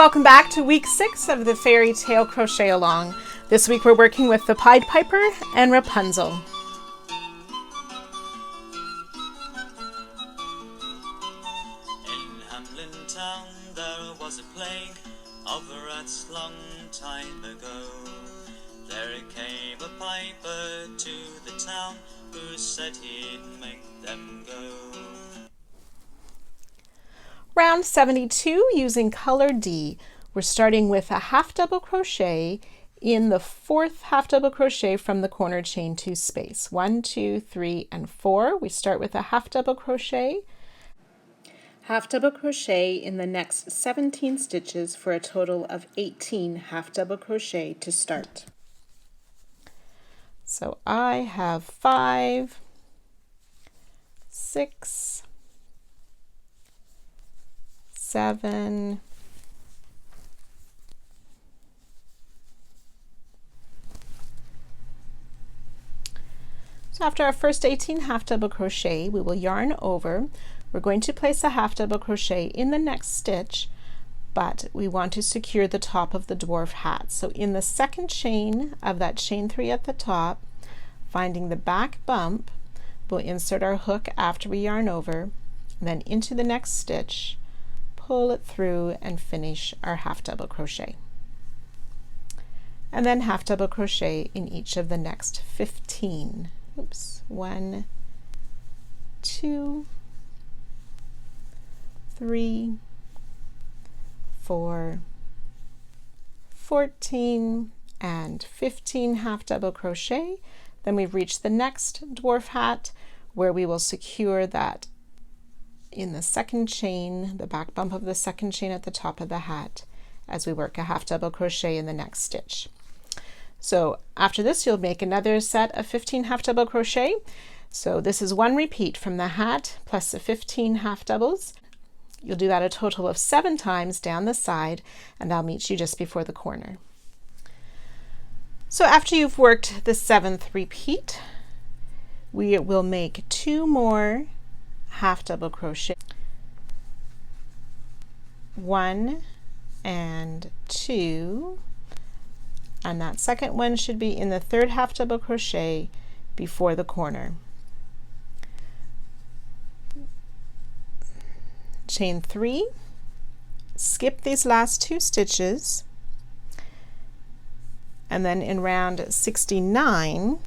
Welcome back to week 6 of the Fairy Tale Crochet Along. This week we're working with the Pied Piper and Rapunzel. In Hamlin town there was a plague of rats long time ago. There came a piper to the town who said he'd make them go. Round 72 using color D. We're starting with a half double crochet in the 4th half double crochet from the corner chain 2 space. 1, 2, 3, and 4. We start with a half double crochet in the next 17 stitches for a total of 18 half double crochet to start. So I have 5, 6, 7, 8. So after our first 18 half double crochet, we will yarn over. We're going to place a half double crochet in the next stitch, but we want to secure the top of the dwarf hat. So in the second chain of that chain 3 at the top, finding the back bump, we'll insert our hook after we yarn over, then into the next stitch, pull it through and finish our half double crochet. And then half double crochet in each of the next 15. 1, 2, 3, 4, 14, and 15 half double crochet. Then we've reached the next dwarf hat where we will secure that in the second chain, the back bump of the second chain at the top of the hat, as we work a half double crochet in the next stitch. So after this, you'll make another set of 15 half double crochet. So this is one repeat from the hat plus the 15 half doubles. You'll do that a total of 7 times down the side, and I'll meet you just before the corner. So after you've worked the 7th repeat, we will make 2 more half double crochet. 1 and 2, and that second one should be in the 3rd half double crochet before the corner. Chain 3, skip these last 2 stitches, and then in round 69,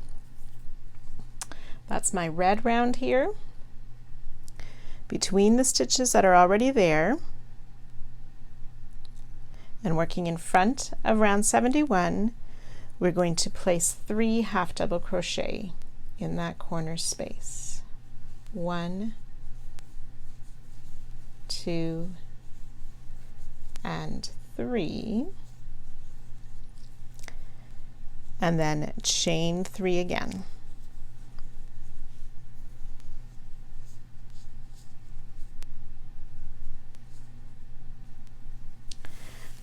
that's my red round here, between the stitches that are already there, and working in front of round 71, we're going to place 3 half double crochet in that corner space. 1, 2, and 3, and then chain 3 again.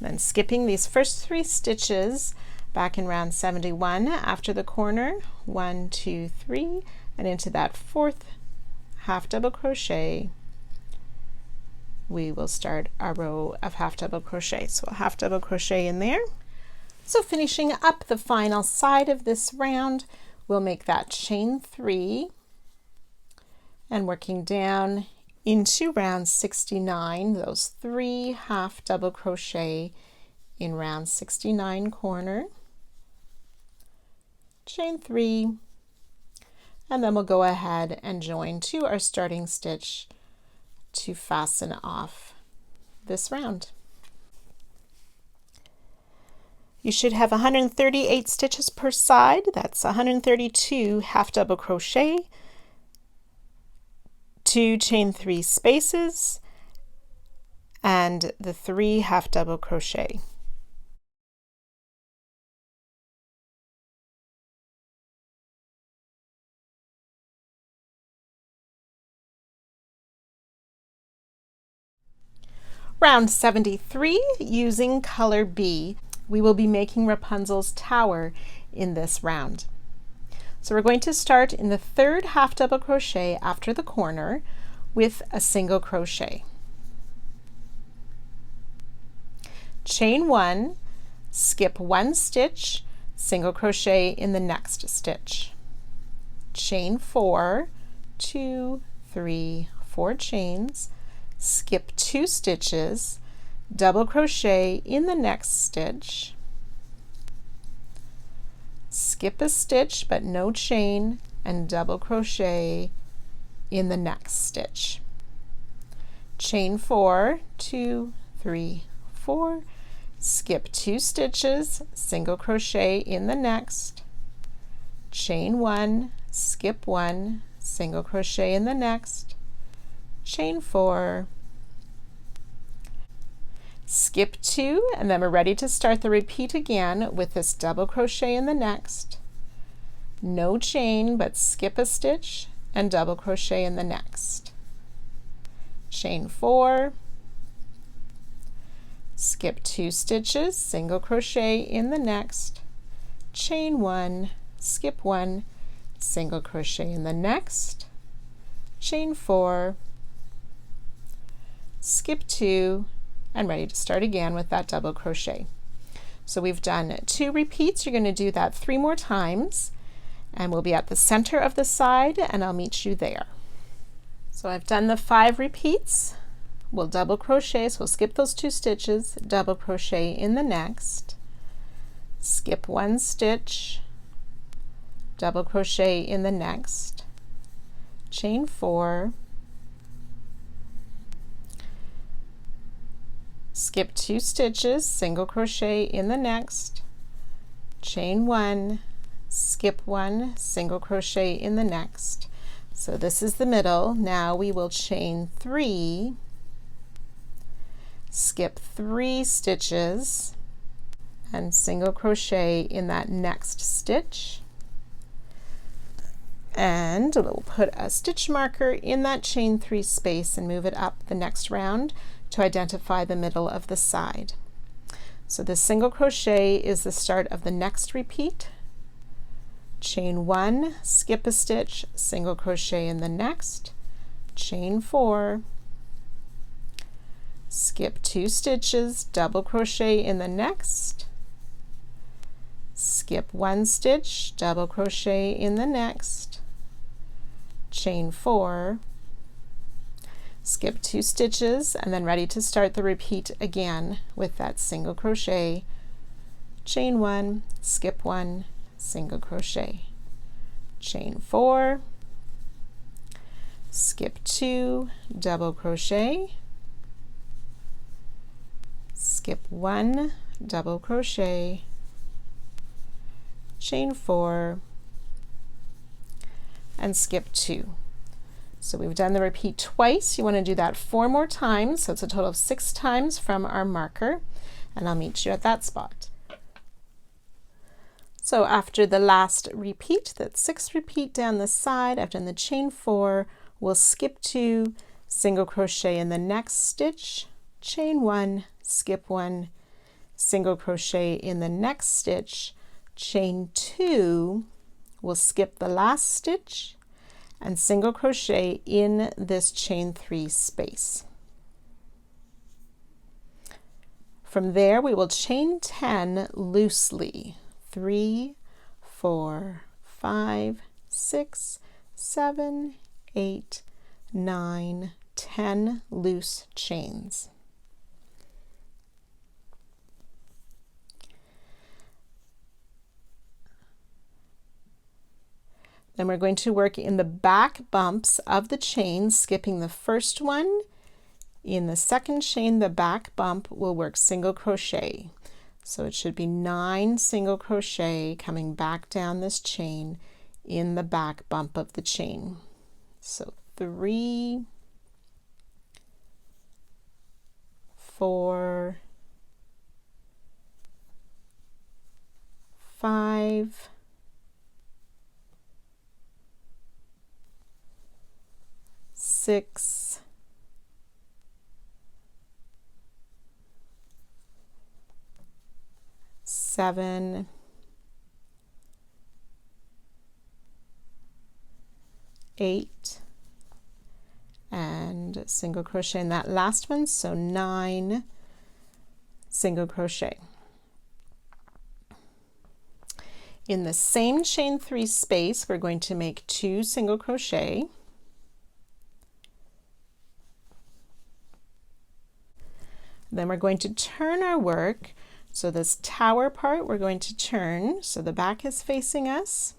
Then skipping these first 3 stitches back in round 71 after the corner, 1, 2, 3, and into that 4th half double crochet, we will start our row of half double crochet. So a half double crochet in there. So finishing up the final side of this round, we'll make that chain 3 and working down into round 69, those 3 half double crochet in round 69 corner, chain 3, and then we'll go ahead and join to our starting stitch to fasten off this round. You should have 138 stitches per side. That's 132 half double crochet, 2 chain 3 spaces, and the 3 half double crochet. Round 73 using color B. We will be making Rapunzel's tower in this round. So we're going to start in the 3rd half double crochet after the corner with a single crochet. chain 1, skip 1 stitch, single crochet in the next stitch, chain 4, 2, 3, 4 chains, skip 2 stitches, double crochet in the next stitch, skip a stitch but no chain, and double crochet in the next stitch, chain 4, 2, 3, 4, skip 2 stitches, single crochet in the next, chain 1, skip 1, single crochet in the next, chain 4, skip 2, and then we're ready to start the repeat again with this double crochet in the next, no chain but skip a stitch and double crochet in the next, chain 4, skip 2 stitches, single crochet in the next, chain 1, skip 1, single crochet in the next, chain 4, skip 2, and ready to start again with that double crochet. So we've done 2 repeats. You're going to do that 3 more times, and we'll be at the center of the side, and I'll meet you there. So I've done the 5 repeats. We'll double crochet, so we'll skip those 2 stitches, double crochet in the next, skip 1 stitch, double crochet in the next, chain 4, skip 2 stitches, single crochet in the next, chain 1, skip 1, single crochet in the next. So this is the middle. Now we will chain 3, skip 3 stitches, and single crochet in that next stitch, and we'll put a stitch marker in that chain 3 space and move it up the next round to identify the middle of the side. So the single crochet is the start of the next repeat, chain 1, skip a stitch, single crochet in the next, chain 4, skip 2 stitches, double crochet in the next, skip 1 stitch, double crochet in the next, chain 4, skip 2 stitches, and then ready to start the repeat again with that single crochet, chain 1, skip 1, single crochet, chain 4, skip 2, double crochet, skip 1, double crochet, chain 4, and skip 2. So we've done the repeat twice. You want to do that 4 more times, so it's a total of 6 times from our marker, and I'll meet you at that spot. So after the last repeat, that 6th repeat down the side, I've done the chain 4, we'll skip 2, single crochet in the next stitch, chain 1, skip 1, single crochet in the next stitch, chain 2, we'll skip the last stitch, and single crochet in this chain 3 space. From there we will chain 10 loosely, 3, 4, 5, 6, 7, 8, 9, 10 loose chains. Then we're going to work in the back bumps of the chain, skipping the first one. In the second chain, the back bump, will work single crochet. So it should be 9 single crochet coming back down this chain in the back bump of the chain. So 3, 4, 5, 6, 7, 8, and single crochet in that last one, so 9 single crochet. In the same chain 3 space, we're going to make 2 single crochet. Then we're going to turn our work. So this tower part we're going to turn so the back is facing us.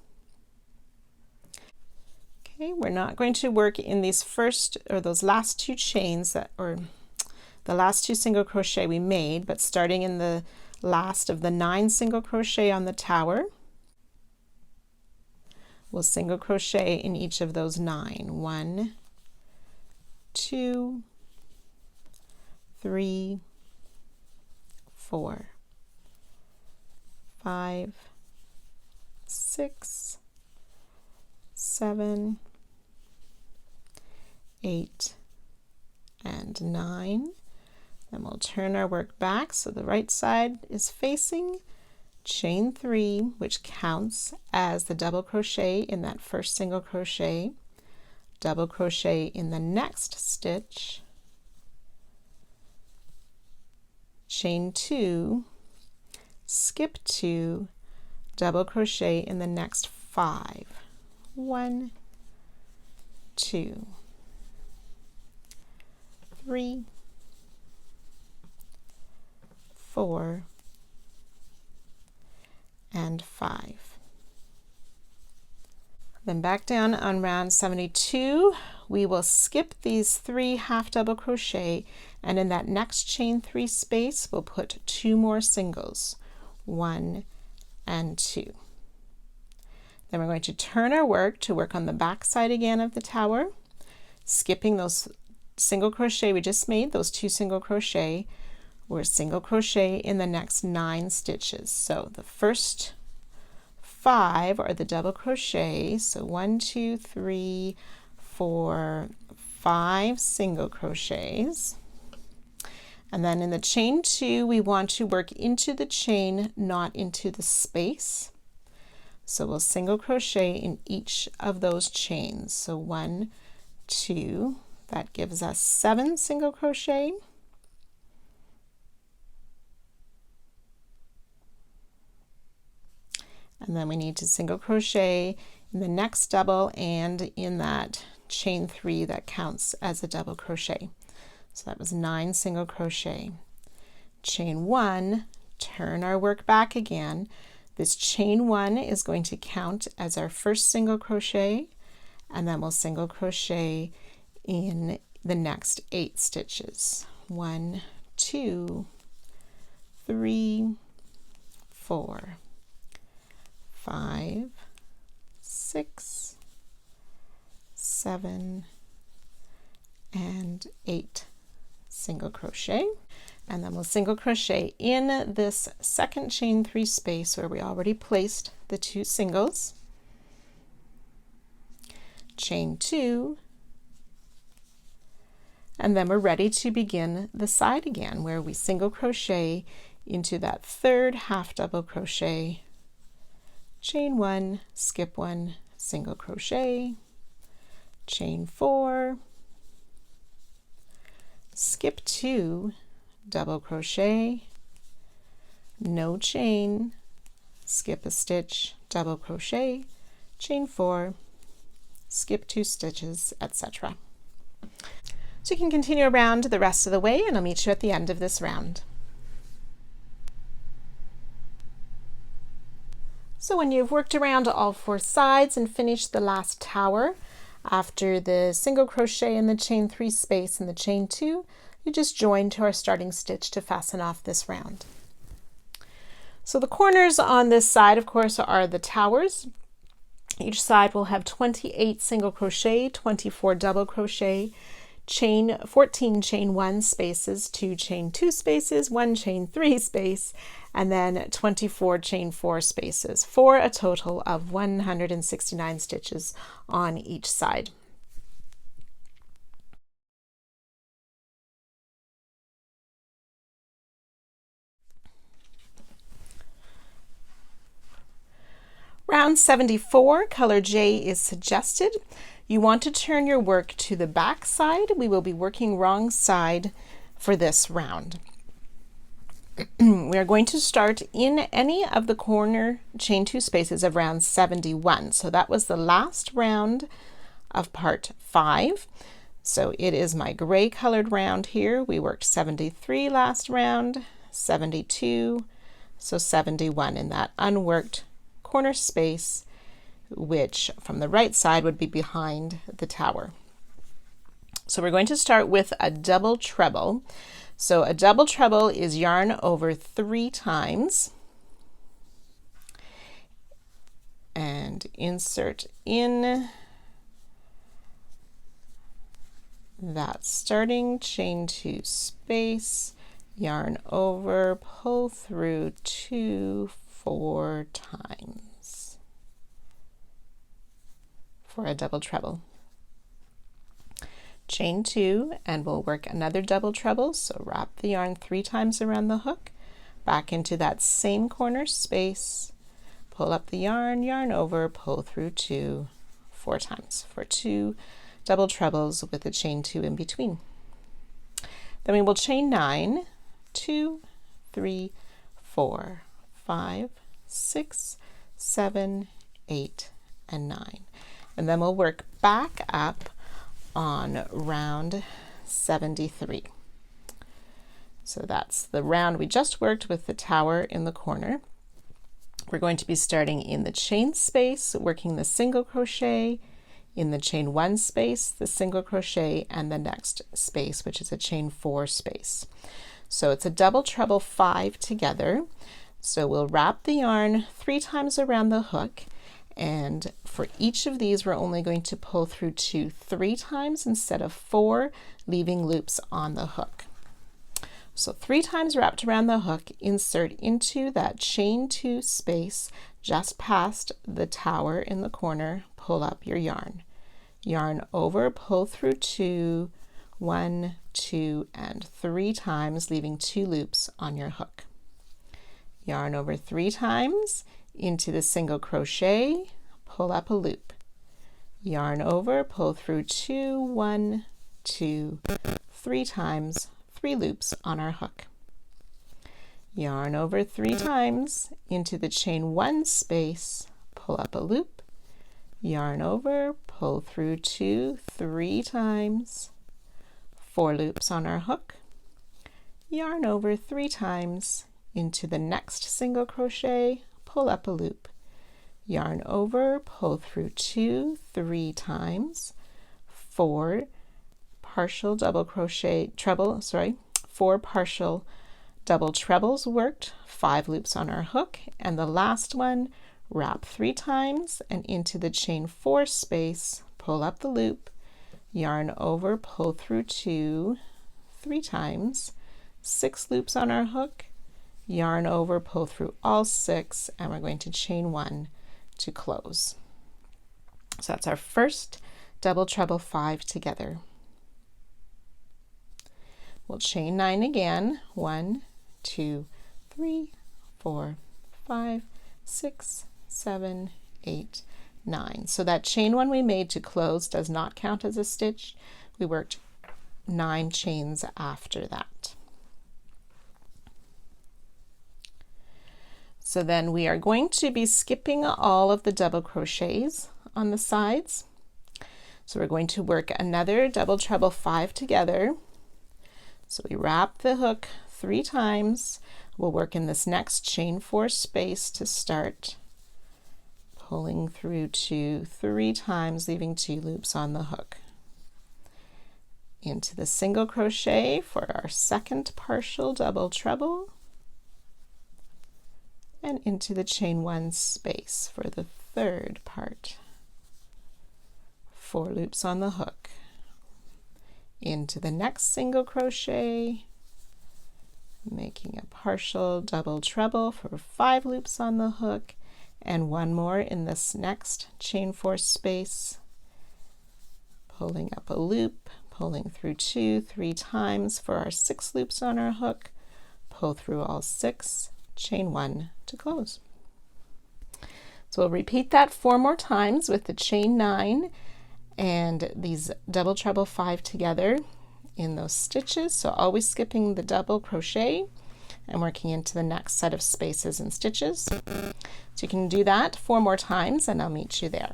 Okay, we're not going to work in these first or those last 2 chains or the last 2 single crochet we made, but starting in the last of the 9 single crochet on the tower, we'll single crochet in each of those 9. 1, 2, 3, 4, 5, 6, 7, 8, and 9. Then we'll turn our work back so the right side is facing, chain 3, which counts as the double crochet in that first single crochet, double crochet in the next stitch, chain 2, skip 2, double crochet in the next 5. 1, 2, 3, 4, and 5. Then back down on round 72, we will skip these 3 half double crochet, and in that next chain 3 space we'll put 2 more singles, 1 and 2. Then we're going to turn our work to work on the back side again of the tower, skipping those single crochet we just made, those 2 single crochet. We're single crochet in the next 9 stitches. So the first 5 are the double crochet. So 1, 2, 3, 4, 5 single crochets. And then in the chain 2, we want to work into the chain, not into the space. So we'll single crochet in each of those chains. So 1, 2, that gives us 7 single crochet. And then we need to single crochet in the next double and in that chain 3 that counts as a double crochet. So that was 9 single crochet. Chain 1, turn our work back again. This chain 1 is going to count as our first single crochet, and then we'll single crochet in the next 8 stitches. 1, 2, 3, 4, 5, 6, 7, and 8 single crochet. And then we'll single crochet in this second chain 3 space where we already placed the 2 singles, chain 2, and then we're ready to begin the side again where we single crochet into that third half double crochet, chain 1, skip 1, single crochet, chain 4, skip 2, double crochet, no chain, skip a stitch, double crochet, chain 4, skip 2 stitches, etc. So you can continue around the rest of the way, and I'll meet you at the end of this round. So when you've worked around all 4 sides and finished the last tower, after the single crochet in the chain 3 space and the chain 2, you just join to our starting stitch to fasten off this round. So the corners on this side, of course, are the towers. Each side will have 28 single crochet, 24 double crochet, 14 chain 1 spaces, 2 chain 2 spaces, 1 chain 3 space, and then 24 chain 4 spaces for a total of 169 stitches on each side. Round 74, color J is suggested. You want to turn your work to the back side. We will be working wrong side for this round. we are going to start in any of the corner chain 2 spaces of round 71. So that was the last round of part 5. So it is my gray colored round here. We worked 73 last round, 72, so 71 in that unworked corner space, which from the right side would be behind the tower. So we're going to start with a double treble. So a double treble is yarn over 3 times and insert in that starting chain 2 space, yarn over, pull through 2 4 times for a double treble. Chain 2 and we'll work another double treble, so wrap the yarn 3 times around the hook, back into that same corner space, pull up the yarn, yarn over, pull through 2 4 times for 2 double trebles with a chain 2 in between. Then we will chain 9, 2 3 4 5 6 7 8 and 9, and then we'll work back up on round 73. So that's the round we just worked with the tower in the corner. We're going to be starting in the chain space, working the single crochet, in the chain 1 space, the single crochet, and the next space, which is a chain 4 space. So it's a double treble 5 together. So we'll wrap the yarn 3 times around the hook, and for each of these we're only going to pull through 2 3 times instead of 4, leaving loops on the hook. So 3 times wrapped around the hook, insert into that chain 2 space just past the tower in the corner, pull up your yarn. Yarn over, pull through 2, 1, 2, and 3 times, leaving 2 loops on your hook. Yarn over 3 times, into the single crochet, pull up a loop. Yarn over, pull through 2, 1, 2, 3 times, 3 loops on our hook. Yarn over 3 times, into the chain 1 space, pull up a loop. Yarn over, pull through 2 3 times, 4 loops on our hook. Yarn over 3 times, into the next single crochet, pull up a loop. Yarn over, pull through 2 3 times, 4 partial double crochet treble, 4 partial double trebles worked, 5 loops on our hook, and the last one, wrap 3 times and into the chain 4 space, pull up the loop, yarn over, pull through 2 3 times, 6 loops on our hook, yarn over, pull through all 6, and we're going to chain 1 to close. So that's our first double treble 5 together. We'll chain 9 again, 1 2 3 4 5 6 7 8 9. So that chain 1 we made to close does not count as a stitch. We worked 9 chains after that. So then we are going to be skipping all of the double crochets on the sides. So we're going to work another double treble 5 together. So we wrap the hook 3 times. We'll work in this next chain 4 space to start, pulling through 2 3 times, leaving 2 loops on the hook. Into the single crochet for our second partial double treble, and into the chain 1 space for the third part. 4 loops on the hook. Into the next single crochet, making a partial double treble for 5 loops on the hook, and 1 more in this next chain 4 space, pulling up a loop, pulling through 2 3 times for our 6 loops on our hook, pull through all 6, chain 1 to close. So we'll repeat that 4 more times with the chain 9 and these double treble 5 together in those stitches. So always skipping the double crochet and working into the next set of spaces and stitches. So you can do that 4 more times and I'll meet you there.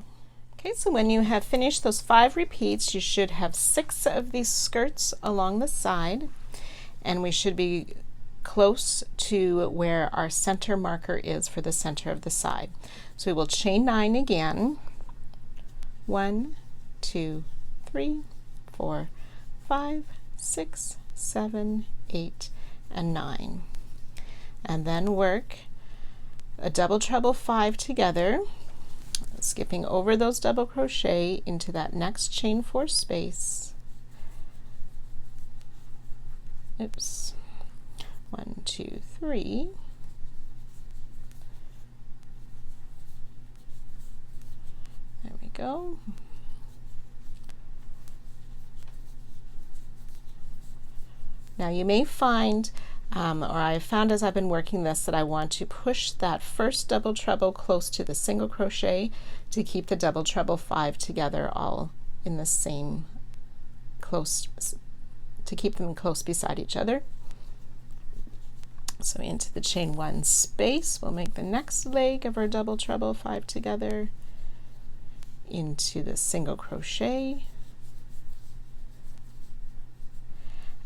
Okay, so when you have finished those 5 repeats, you should have 6 of these skirts along the side, and we should be close to where our center marker is for the center of the side. So we will chain 9 again. 1, 2, 3, 4, 5, 6, 7, 8, and 9. And then work a double treble 5 together, skipping over those double crochet into that next chain 4 space. Oops. 1, 2, 3. There we go. Now you may find, or I've found as I've been working this, that I want to push that first double treble close to the single crochet to keep the double treble 5 together all in the same close, to keep them close beside each other. So into the chain 1 space, we'll make the next leg of our double treble 5 together, into the single crochet,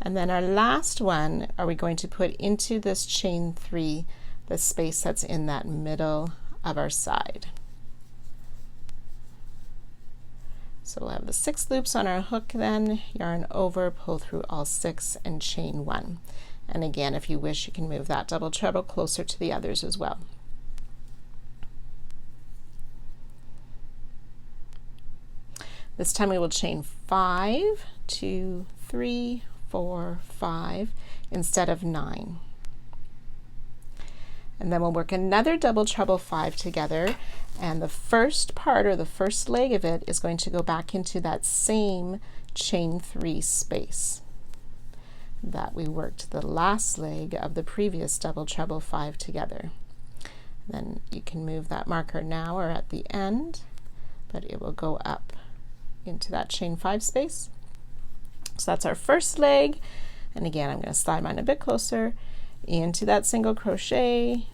and then our last one are we going to put into this chain 3, the space that's in that middle of our side. So we'll have the 6 loops on our hook, then yarn over, pull through all 6 and chain 1. And again, if you wish, you can move that double treble closer to the others as well. This time we will chain 5, 2, 3, 4, 5 instead of 9. And then we'll work another double treble 5 together, and the first part, or the first leg of it, is going to go back into that same chain 3 space that we worked the last leg of the previous double treble 5 together. Then you can move that marker now or at the end, but it will go up into that chain 5 space. So that's our first leg, and again I'm going to slide mine a bit closer into that single crochet,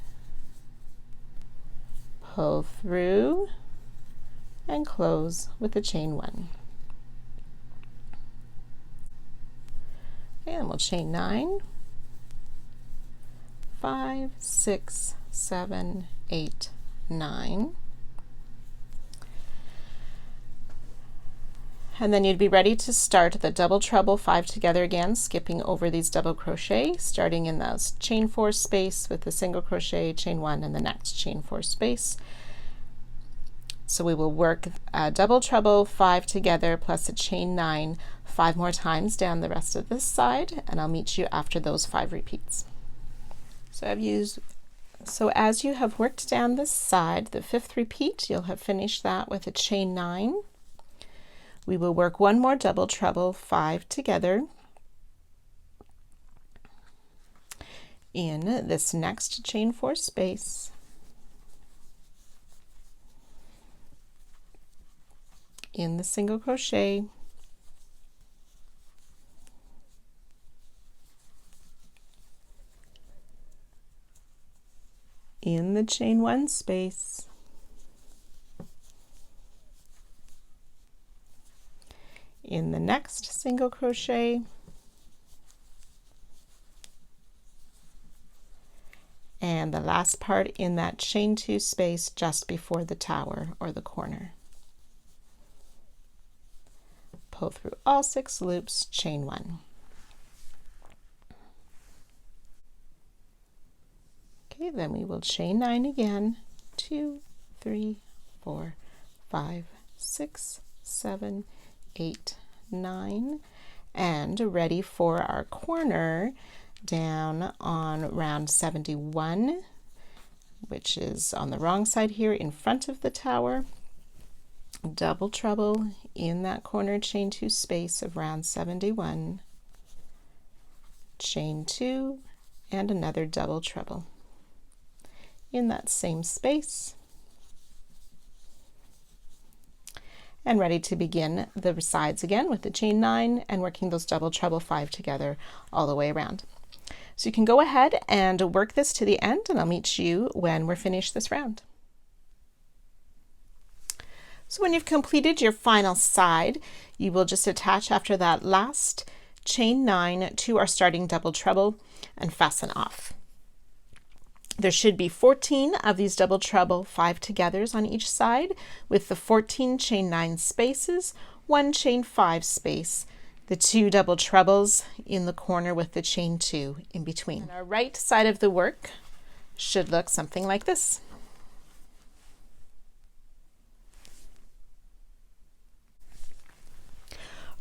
pull through, and close with the chain 1. And we'll chain 9, 5, 6, 7, 8, 9. And then you'd be ready to start the double treble 5 together again, skipping over these double crochet, starting in the chain 4 space with the single crochet, chain 1, and the next chain 4 space. So we will work a double treble 5 together plus a chain 9 5 more times down the rest of this side, and I'll meet you after those 5 repeats. So as you have worked down this side, the 5th repeat, you'll have finished that with a chain 9. We will work one more double treble 5 together in this next chain 4 space. In the single crochet, in the chain 1 space, in the next single crochet, and the last part in that chain 2 space just before the tower or the corner. Pull through all 6 loops, chain 1. Okay, then we will chain 9 again, 2, 3, 4, 5, 6, 7, 8, 9, and ready for our corner down on round 71, which is on the wrong side here in front of the tower. Double treble in that corner chain 2 space of round 71, chain 2, and another double treble in that same space, and ready to begin the sides again with the chain 9 and working those double treble 5 together all the way around. So you can go ahead and work this to the end, and I'll meet you when we're finished this round. So when you've completed your final side, you will just attach after that last chain 9 to our starting double treble and fasten off. There should be 14 of these double treble 5 togethers on each side, with the 14 chain 9 spaces, 1 chain 5 space, the 2 double trebles in the corner with the chain 2 in between. And our right side of the work should look something like this.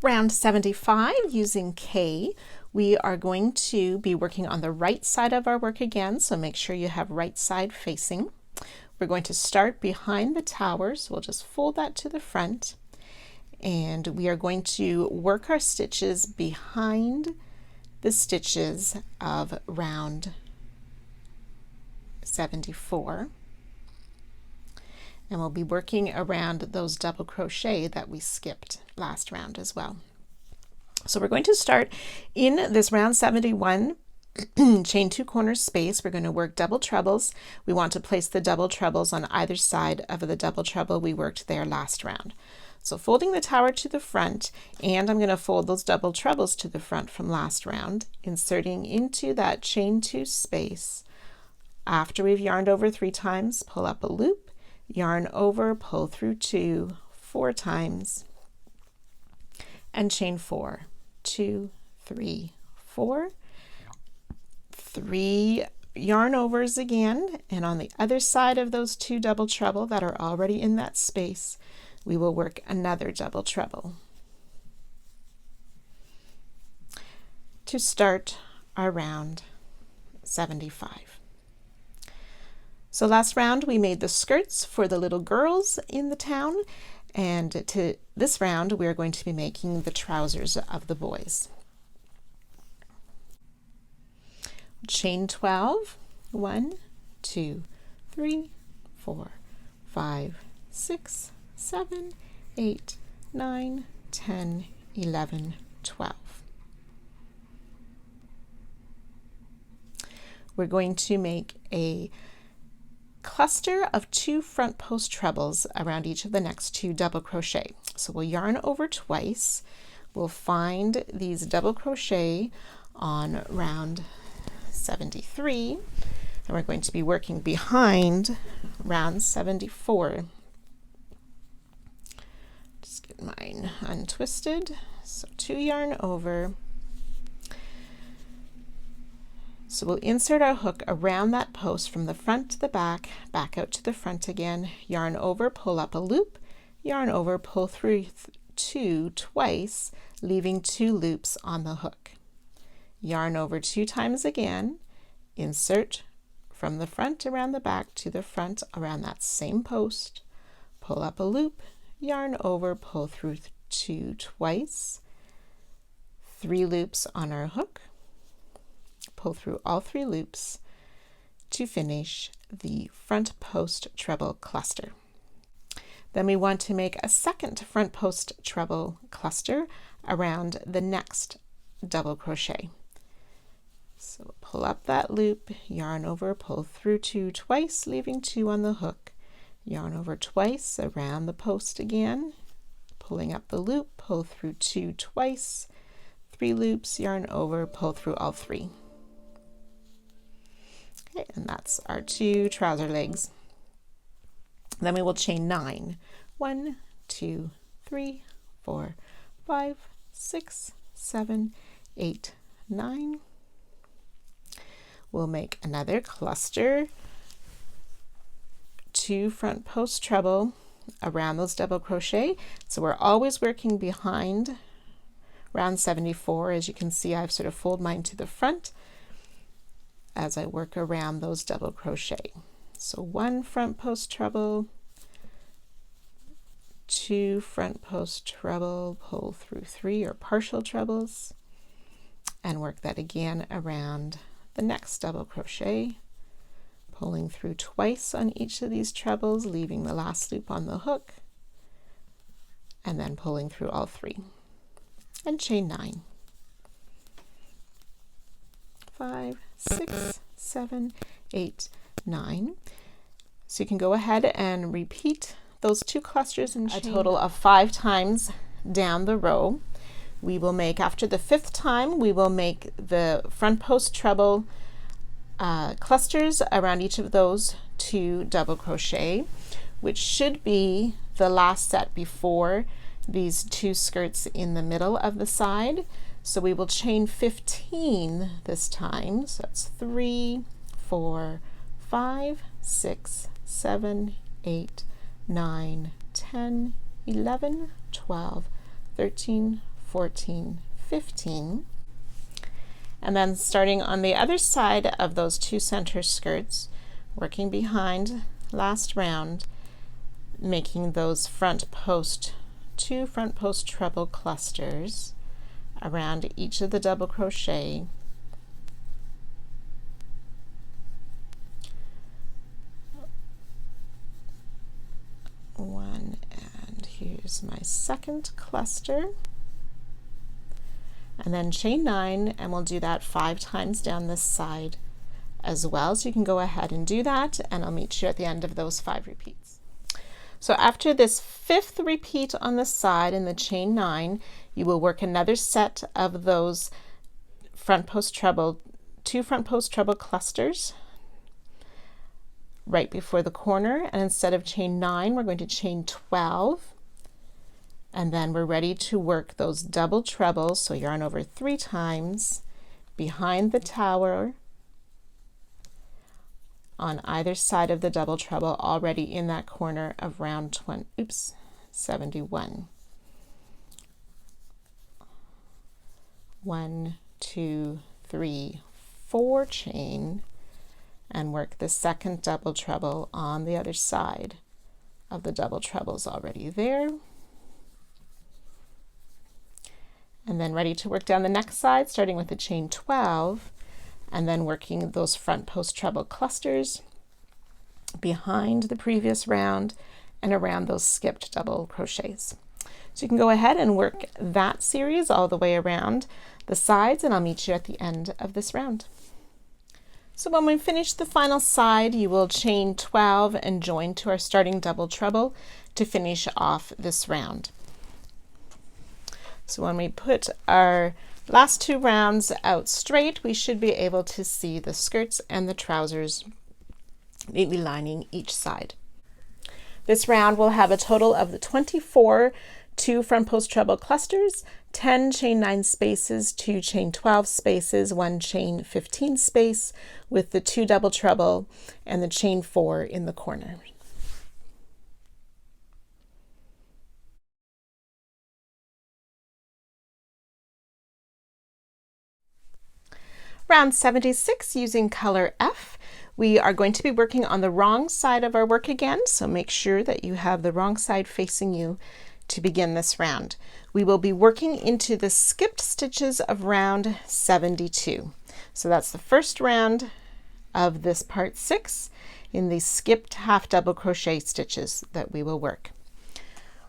Round 75, using K, we are going to be working on the right side of our work again, so make sure you have right side facing. We're going to start behind the tower, so we'll just fold that to the front, and we are going to work our stitches behind the stitches of round 74. And we'll be working around those double crochet that we skipped last round as well. So we're going to start in this round 71 chain 2 corners space. We're going to work double trebles. We want to place the double trebles on either side of the double treble we worked there last round. So folding the tower to the front, and I'm going to fold those double trebles to the front from last round, inserting into that chain 2 space. After we've yarned over 3 times, pull up a loop, yarn over, pull through 2, 4 times, and chain 4, 2, 3, 4, 3 yarn overs again, and on the other side of those 2 double treble that are already in that space, we will work another double treble to start our round 75. So last round we made the skirts for the little girls in the town, and to this round we are going to be making the trousers of the boys. Chain 12, 1, 2, 3, 4, 5, 6, 7, 8, 9, 10, 11, 12. We're going to make a cluster of 2 front post trebles around each of the next 2 double crochet. So we'll yarn over twice. We'll find these double crochet on round 73, and we're going to be working behind round 74. Just get mine untwisted. So 2 yarn over. So we'll insert our hook around that post from the front to the back out to the front again, yarn over, pull up a loop, yarn over, pull through 2 twice, leaving 2 loops on the hook. Yarn over 2 times again, insert from the front around the back to the front around that same post, pull up a loop, yarn over, pull through 2 twice, 3 loops on our hook, pull through all 3 loops to finish the front post treble cluster. Then we want to make a second front post treble cluster around the next double crochet. So pull up that loop, yarn over, pull through 2 twice, leaving 2 on the hook, yarn over twice around the post again, pulling up the loop, pull through 2 twice, 3 loops, yarn over, pull through all 3. Okay, and that's our 2 trouser legs. Then we will chain 9. 1, 2, 3, 4, 5, 6, 7, 8, 9. We'll make another cluster, 2 front post treble around those double crochet. So we're always working behind round 74. As you can see, I've sort of folded mine to the front as I work around those double crochet. So 1 front post treble, 2 front post treble, pull through 3 or partial trebles, and work that again around the next double crochet, pulling through twice on each of these trebles, leaving the last loop on the hook, and then pulling through all 3, and chain 9. 5, 6, 7, 8, 9. So you can go ahead and repeat those 2 clusters and chain a total of 5 times down the row. We will make, after the 5th time, we will make the front post treble clusters around each of those 2 double crochet, which should be the last set before these 2 skirts in the middle of the side. So we will chain 15 this time. So that's 3, 4, 5, 6, 7, 8, 9, 10, 11, 12, 13, 14, 15. And then starting on the other side of those 2 center skirts, working behind last round, making those 2 front post treble clusters around each of the double crochet. One, and here's my second cluster. And then chain 9, and we'll do that 5 times down this side as well. So you can go ahead and do that, and I'll meet you at the end of those 5 repeats. So after this 5th repeat on the side in the chain 9, you will work another set of those 2 front post treble clusters right before the corner, and instead of chain 9, we're going to chain 12. And then we're ready to work those double trebles, so yarn over 3 times behind the tower on either side of the double treble, already in that corner of round 71. 1, 2, 3, 4 chain, and work the second double treble on the other side of the double trebles already there. And then ready to work down the next side, starting with the chain 12, and then working those front post treble clusters behind the previous round and around those skipped double crochets. So you can go ahead and work that series all the way around the sides, and I'll meet you at the end of this round. So when we finish the final side, you will chain 12 and join to our starting double treble to finish off this round. So when we put our last 2 rounds out straight, we should be able to see the skirts and the trousers neatly lining each side. This round will have a total of the 24 2 front post treble clusters, 10 chain 9 spaces, 2 chain 12 spaces, 1 chain 15 space with the 2 double treble and the chain 4 in the corner. Round 76 using color F. We are going to be working on the wrong side of our work again, so make sure that you have the wrong side facing you to begin this round. We will be working into the skipped stitches of round 72. So that's the first round of this part 6 in the skipped half double crochet stitches that we will work.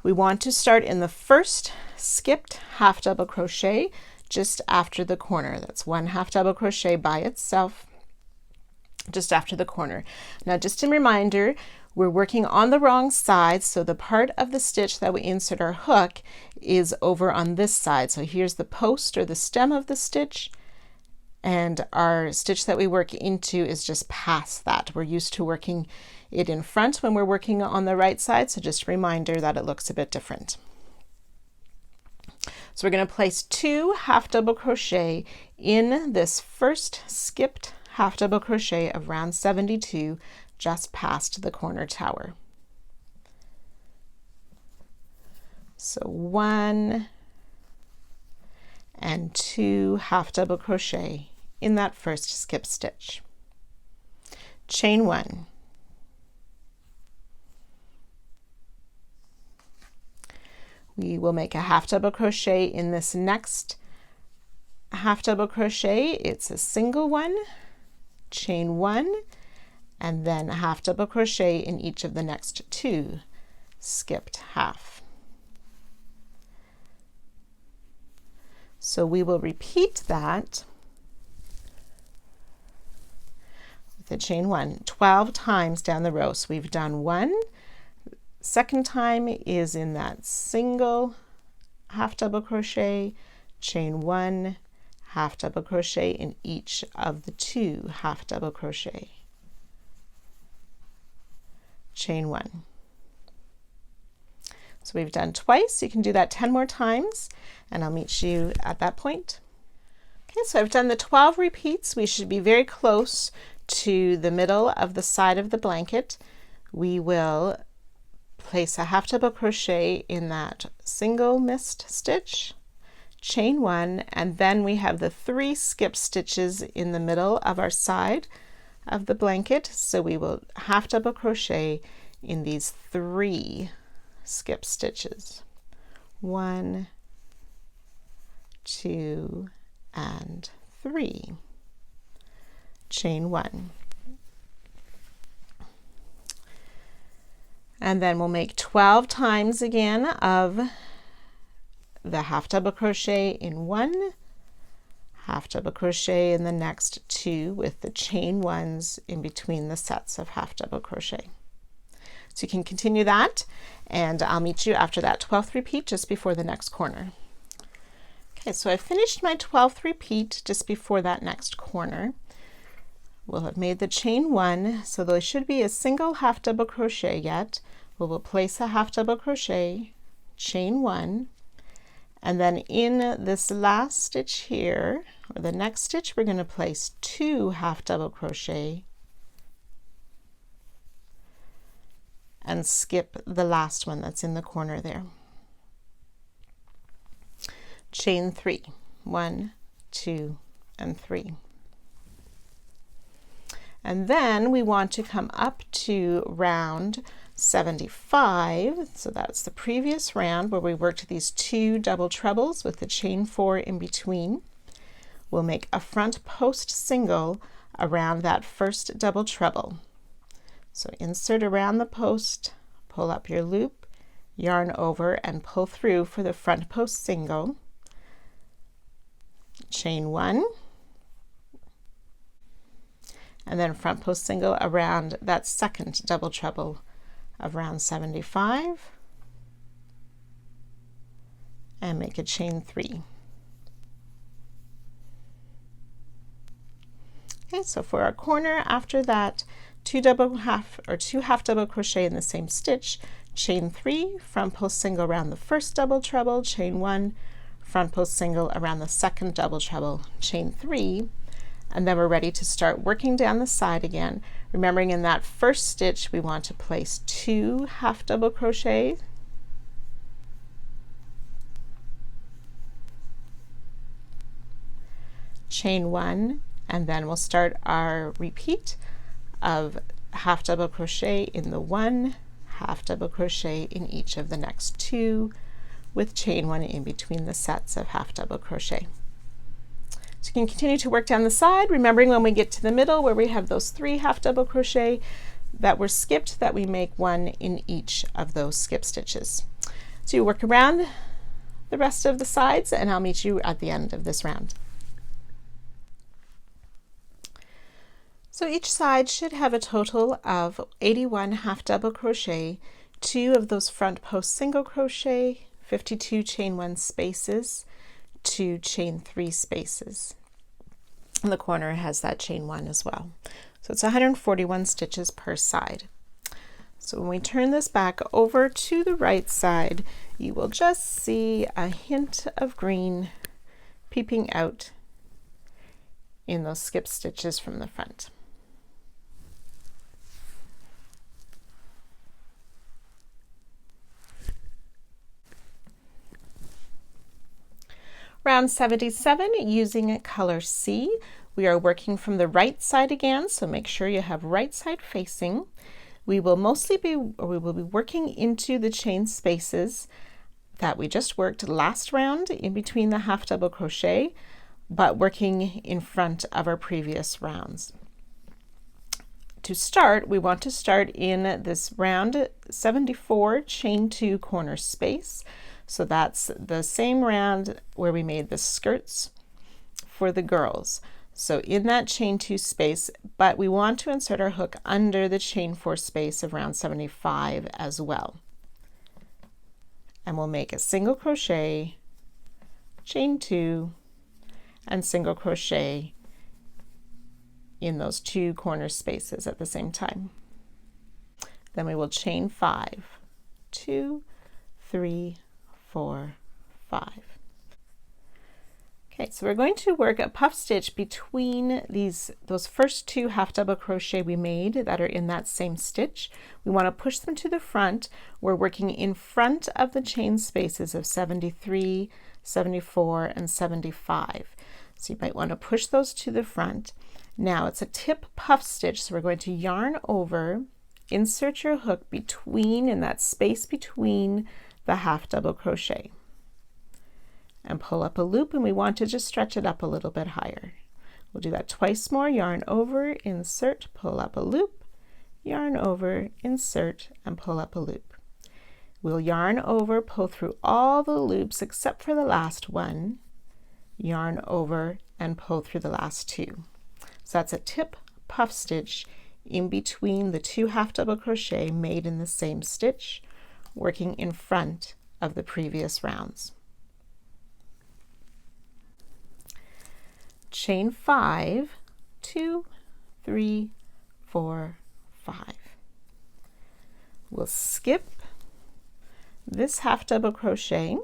We want to start in the first skipped half double crochet just after the corner. That's 1 half double crochet by itself just after the corner. Now just a reminder, we're working on the wrong side, so the part of the stitch that we insert our hook is over on this side. So here's the post or the stem of the stitch, and our stitch that we work into is just past that. We're used to working it in front when we're working on the right side, so just a reminder that it looks a bit different. So we're going to place 2 half double crochet in this first skipped half double crochet of round 72 just past the corner tower. So 1 and 2 half double crochet in that first skip stitch. Chain 1. We will make a half double crochet in this next half double crochet. It's a single one, chain 1, and then a half double crochet in each of the next 2 skipped half. So we will repeat that the chain 1 12 times down the row. So we've done 1. Second time is in that single half double crochet, chain 1, half double crochet in each of the 2 half double crochet, chain 1. So we've done twice. You can do that 10 more times, and I'll meet you at that point. Okay, so I've done the 12 repeats. We should be very close to the middle of the side of the blanket. We will place a half double crochet in that single missed stitch, chain 1, and then we have the 3 skip stitches in the middle of our side of the blanket. So we will half double crochet in these 3 skip stitches, 1, 2, and 3, chain 1. And then we'll make 12 times again of the half double crochet in 1, half double crochet in the next 2 with the chain 1s in between the sets of half double crochet. So you can continue that, and I'll meet you after that 12th repeat just before the next corner. Okay, so I finished my 12th repeat just before that next corner. We'll have made the chain 1, so there should be a single half double crochet yet. We will place a half double crochet, chain 1, and then in this last stitch here, or the next stitch, we're going to place 2 half double crochet and skip the last one that's in the corner there. Chain 3, 1, 2, and 3. And then we want to come up to round 75. So that's the previous round where we worked these 2 double trebles with the chain 4 in between. We'll make a front post single around that first double treble. So insert around the post, pull up your loop, yarn over, and pull through for the front post single, chain 1, and then front post single around that second double treble of round 75, and make a chain 3. Okay, so for our corner after that, 2 half double crochet in the same stitch, chain 3, front post single around the first double treble, chain 1, front post single around the second double treble, chain 3, and then we're ready to start working down the side again. Remembering in that first stitch we want to place 2 half double crochet, chain 1, and then we'll start our repeat of half double crochet in the 1, half double crochet in each of the next 2 with chain 1 in between the sets of half double crochet. So you can continue to work down the side, remembering when we get to the middle where we have those 3 half double crochet that were skipped, that we make 1 in each of those skip stitches. So you work around the rest of the sides, and I'll meet you at the end of this round. So each side should have a total of 81 half double crochet, 2 of those front post single crochet, 52 chain 1 spaces, 2 chain 3 spaces. And the corner has that chain 1 as well. So it's 141 stitches per side. So when we turn this back over to the right side, you will just see a hint of green peeping out in those skip stitches from the front. Round 77, using color C, we are working from the right side again, so make sure you have right side facing. We will be working into the chain spaces that we just worked last round in between the half double crochet, but working in front of our previous rounds. To start, we want to start in this round 74 chain 2 corner space. So that's the same round where we made the skirts for the girls. So in that chain 2 space, but we want to insert our hook under the chain 4 space of round 75 as well. And we'll make a single crochet, chain 2, and single crochet in those 2 corner spaces at the same time. Then we will chain 5, 2, 3, 4, 5. Okay, so we're going to work a puff stitch between those first 2 half double crochet we made that are in that same stitch. We want to push them to the front. We're working in front of the chain spaces of 73, 74, and 75. So you might want to push those to the front. Now it's a tip puff stitch, so we're going to yarn over, insert your hook in that space between the half double crochet, and pull up a loop, and we want to just stretch it up a little bit higher. We'll do that twice more. Yarn over, insert, pull up a loop, yarn over, insert, and pull up a loop. We'll yarn over, pull through all the loops except for the last one, yarn over, and pull through the last 2. So that's a tip puff stitch in between the 2 half double crochet made in the same stitch, working in front of the previous rounds. Chain 5, 2, 3, 4, 5. We'll skip this half double crochet,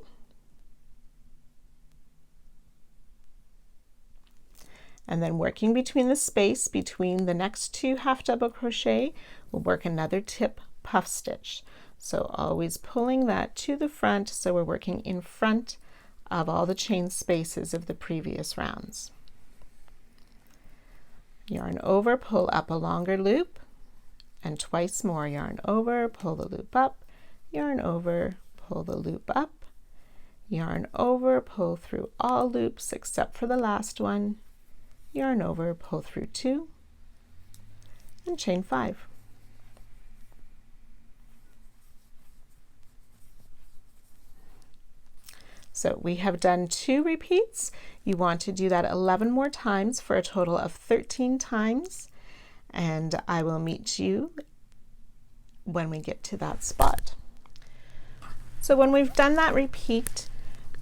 and then working between the space between the next 2 half double crochet, we'll work another tip puff stitch. So always pulling that to the front, so we're working in front of all the chain spaces of the previous rounds. Yarn over, pull up a longer loop, and twice more. Yarn over, pull the loop up, yarn over, pull the loop up, yarn over, pull through all loops except for the last one, yarn over, pull through 2, and chain 5. So we have done 2 repeats. You want to do that 11 more times for a total of 13 times, and I will meet you when we get to that spot. So when we've done that repeat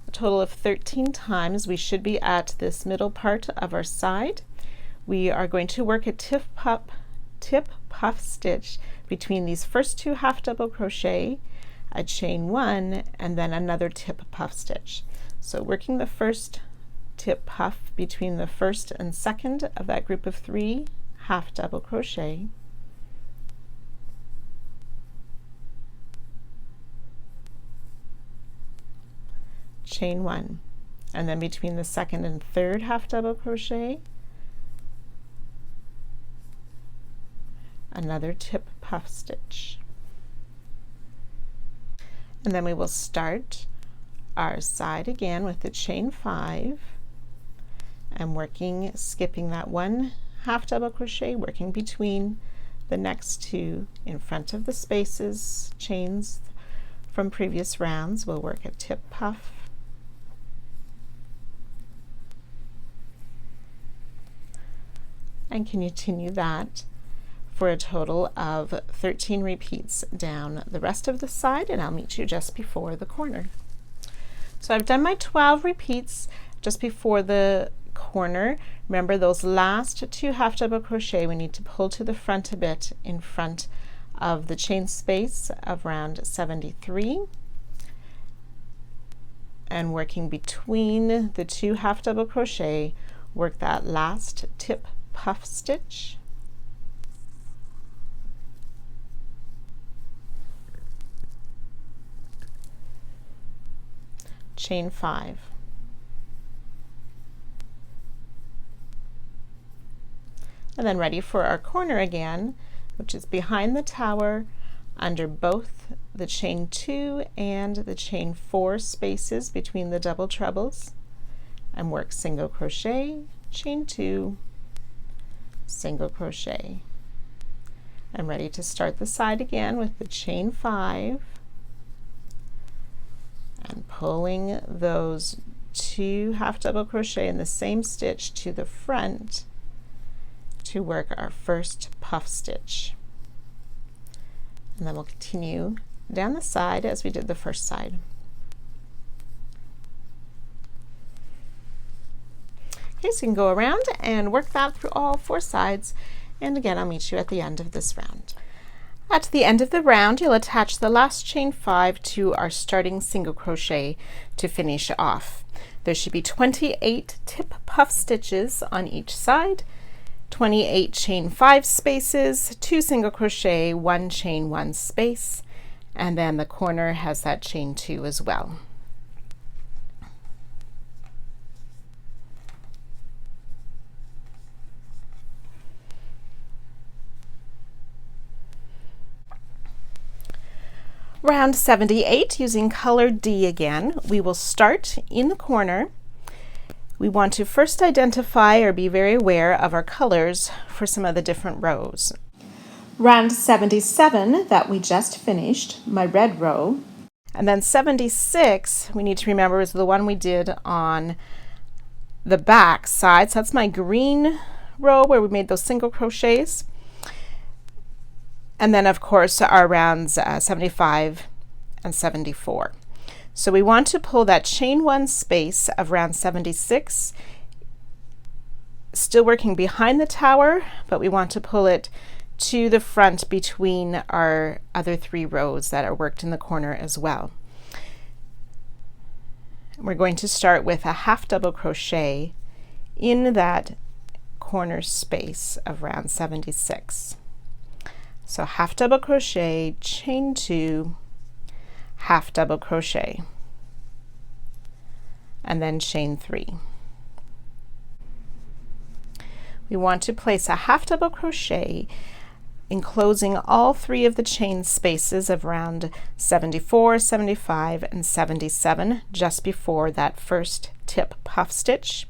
a total of 13 times, we should be at this middle part of our side. We are going to work a tip puff stitch between these first 2 half double crochet, a chain 1, and then another tip puff stitch. So working the first tip puff between the first and second of that group of 3 half double crochet, chain 1, and then between the second and third half double crochet, another tip puff stitch. And then we will start our side again with the chain 5 and skipping that 1 half double crochet, working between the next 2 in front of the spaces, chains from previous rounds. We'll work a tip puff, and continue that for a total of 13 repeats down the rest of the side, and I'll meet you just before the corner. So I've done my 12 repeats just before the corner. Remember, those last 2 half double crochet we need to pull to the front a bit in front of the chain space of round 73, and working between the 2 half double crochet, work that last tip puff stitch, chain 5, and then ready for our corner again, which is behind the tower under both the chain 2 and the chain 4 spaces between the double trebles, and work single crochet, chain 2, single crochet. I'm ready to start the side again with the chain 5 and pulling those 2 half double crochet in the same stitch to the front to work our first puff stitch. And then we'll continue down the side as we did the first side. Okay, so you can go around and work that through all 4 sides, and again I'll meet you at the end of this round. At the end of the round, you'll attach the last chain 5 to our starting single crochet to finish off. There should be 28 tip puff stitches on each side, 28 chain 5 spaces, 2 single crochet, 1 chain 1 space, and then the corner has that chain 2 as well. Round 78, using color D again, we will start in the corner. We want to first identify or be very aware of our colors for some of the different rows. Round 77 that we just finished, my red row, and then 76 we need to remember is the one we did on the back side. So that's my green row where we made those single crochets. And then of course our rounds 75 and 74. So we want to pull that chain 1 space of round 76, still working behind the tower, but we want to pull it to the front between our other 3 rows that are worked in the corner as well. We're going to start with a half double crochet in that corner space of round 76. So half double crochet, chain 2, half double crochet, and then chain 3. We want to place a half double crochet enclosing all 3 of the chain spaces of round 74, 75, and 77 just before that first tip puff stitch.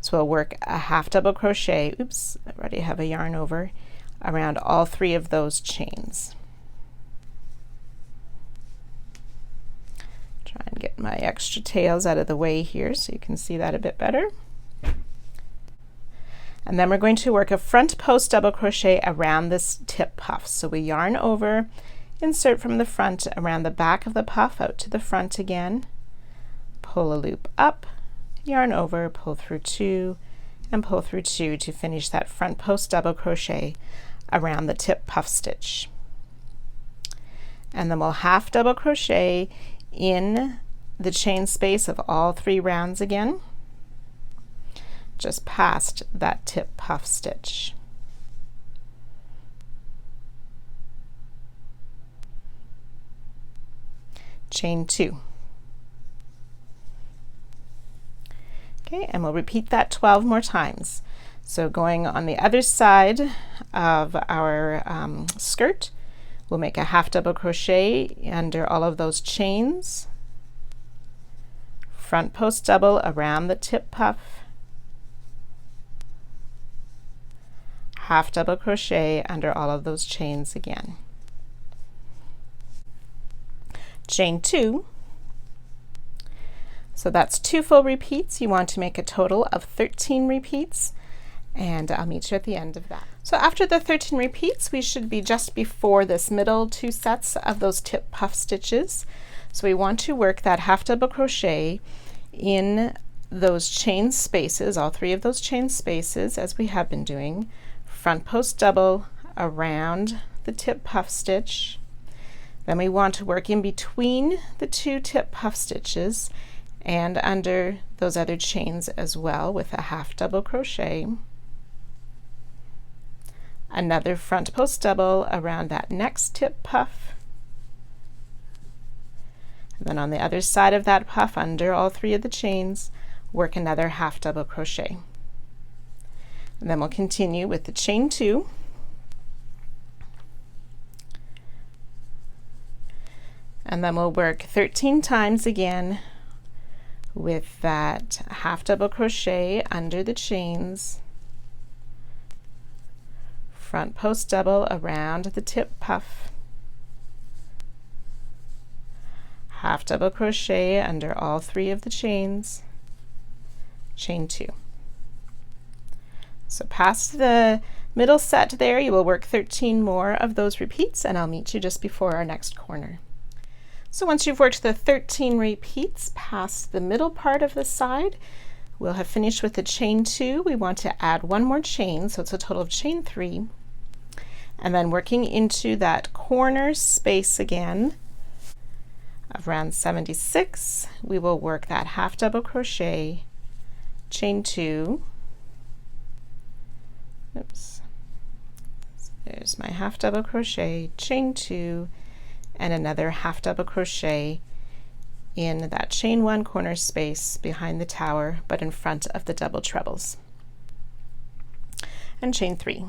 So we'll work a half double crochet, oops, I already have a yarn over, around all 3 of those chains. Try and get my extra tails out of the way here so you can see that a bit better. And then we're going to work a front post double crochet around this tip puff. So we yarn over, insert from the front around the back of the puff out to the front again, pull a loop up, yarn over, pull through 2, and pull through 2 to finish that front post double crochet around the tip puff stitch. And then we'll half double crochet in the chain space of all 3 rounds again, just past that tip puff stitch. Chain 2. Okay, and we'll repeat that 12 more times. So going on the other side of our skirt, we'll make a half double crochet under all of those chains, front post double around the tip puff, half double crochet under all of those chains again. Chain 2. So that's 2 full repeats. You want to make a total of 13 repeats, and I'll meet you at the end of that. So after the 13 repeats, we should be just before this middle 2 sets of those tip puff stitches. So we want to work that half double crochet in those chain spaces, all 3 of those chain spaces, as we have been doing, front post double around the tip puff stitch. Then we want to work in between the 2 tip puff stitches and under those other chains as well with a half double crochet, another front post double around that next tip puff, and then on the other side of that puff under all 3 of the chains work another half double crochet. And then we'll continue with the chain 2, and then we'll work 13 times again with that half double crochet under the chains, front post double around the tip puff, half double crochet under all 3 of the chains, chain 2. So past the middle set there, you will work 13 more of those repeats, and I'll meet you just before our next corner. So once you've worked the 13 repeats past the middle part of the side, we'll have finished with the chain 2. We want to add one more chain, so it's a total of chain 3. And then working into that corner space again of round 76, we will work that half double crochet, chain 2. Oops. So there's my half double crochet, chain 2, and another half double crochet in that chain 1 corner space behind the tower, but in front of the double trebles, and chain 3.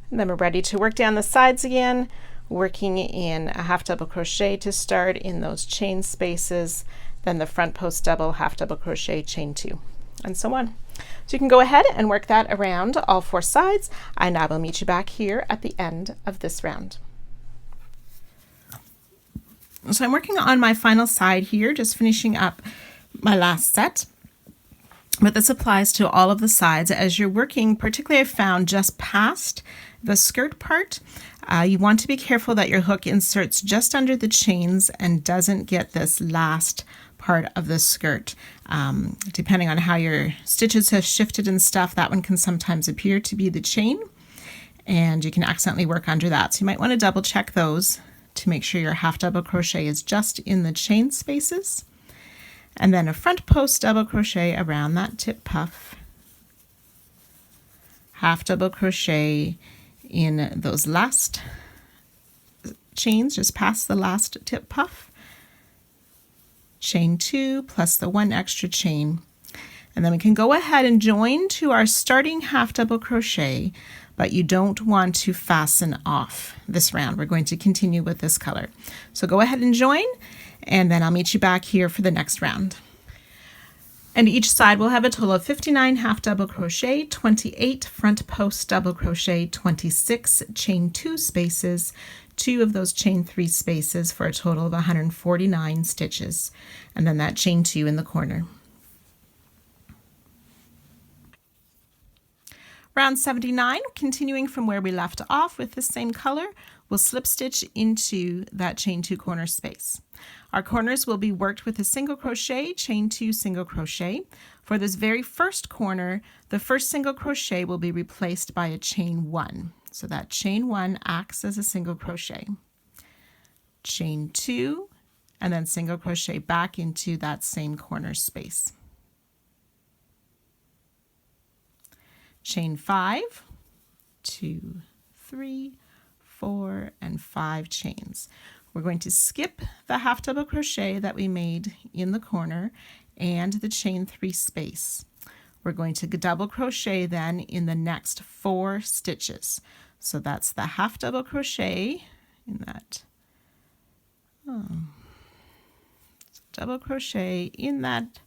And then we're ready to work down the sides again, working in a half double crochet to start in those chain spaces, then the front post double, half double crochet, chain 2, and so on. So you can go ahead and work that around all 4 sides, and I will meet you back here at the end of this round. So I'm working on my final side here, just finishing up my last set. But this applies to all of the sides. As you're working, particularly I found just past the skirt part, you want to be careful that your hook inserts just under the chains and doesn't get this last part of the skirt. Depending on how your stitches have shifted and stuff, that one can sometimes appear to be the chain, and you can accidentally work under that. So you might want to double check those to make sure your half double crochet is just in the chain spaces. And then a front post double crochet around that tip puff, half double crochet in those last chains just past the last tip puff, chain 2 plus the 1 extra chain, and then we can go ahead and join to our starting half double crochet, but you don't want to fasten off this round. We're going to continue with this color. So go ahead and join, and then I'll meet you back here for the next round. And each side will have a total of 59 half double crochet, 28 front post double crochet, 26 chain 2 spaces, 2 of those chain 3 spaces for a total of 149 stitches, and then that chain 2 in the corner. Round 79, continuing from where we left off with the same color, we'll slip stitch into that chain 2 corner space. Our corners will be worked with a single crochet, chain 2, single crochet. For this very first corner, the first single crochet will be replaced by a chain 1. So that chain 1 acts as a single crochet. Chain 2, and then single crochet back into that same corner space. Chain 5, 2, 3, 4, and 5 chains. We're going to skip the half double crochet that we made in the corner and the chain 3 space. We're going to double crochet then in the next 4 stitches. So that's the half double crochet in that double crochet in that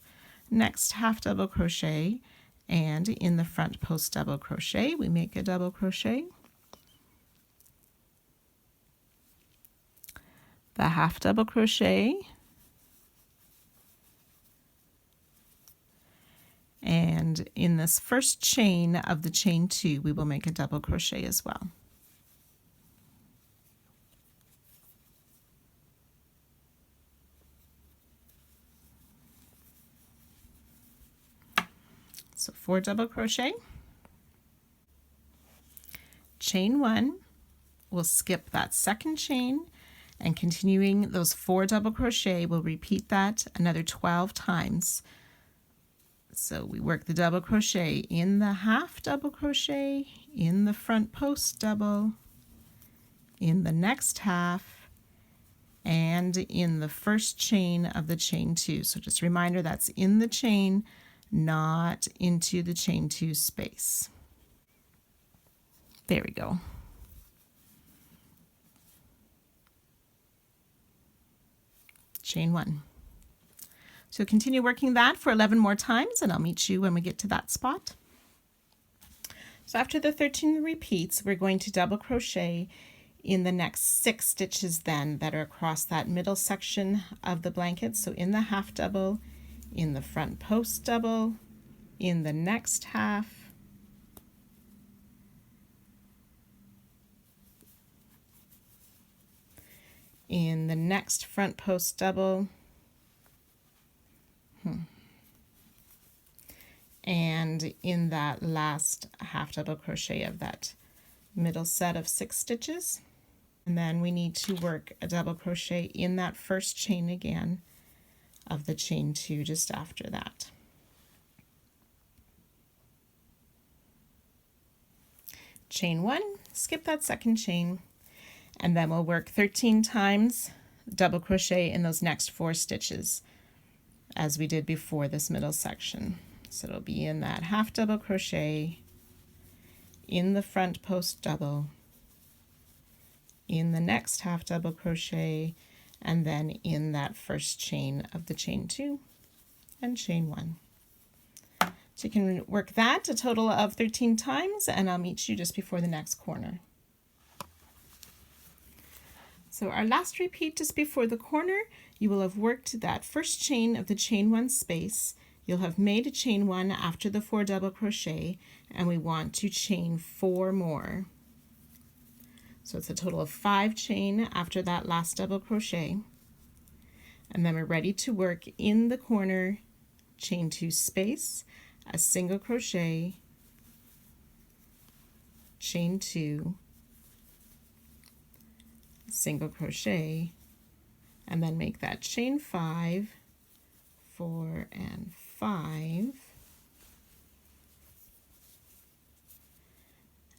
next half double crochet, and in the front post double crochet we make a double crochet, the half double crochet, and in this first chain of the chain 2 we will make a double crochet as well. So 4 double crochet, chain 1, we'll skip that second chain, and continuing those 4 double crochet, we'll repeat that another 12 times. So we work the double crochet in the half double crochet, in the front post double, in the next half, and in the first chain of the chain 2. So just a reminder, that's in the chain, not into the chain 2 space. There we go. Chain 1. So continue working that for 11 more times, and I'll meet you when we get to that spot. So after the 13 repeats, we're going to double crochet in the next 6 stitches then that are across that middle section of the blanket. So in the half double, in the front post double, in the next half, in the next front post double, and in that last half double crochet of that middle set of 6 stitches. And then we need to work a double crochet in that first chain again of the chain 2 just after that. Chain 1, skip that second chain, and then we'll work 13 times double crochet in those next 4 stitches as we did before this middle section. So it'll be in that half double crochet, in the front post double, in the next half double crochet, and then in that first chain of the chain 2 and chain 1. So you can work that a total of 13 times, and I'll meet you just before the next corner. So our last repeat just before the corner, you will have worked that first chain of the chain 1 space. You'll have made a chain 1 after the 4 double crochet, and we want to chain 4 more. So it's a total of 5 chain after that last double crochet. And then we're ready to work in the corner, chain 2 space, a single crochet, chain 2, single crochet, and then make that chain 5, 4 and 5,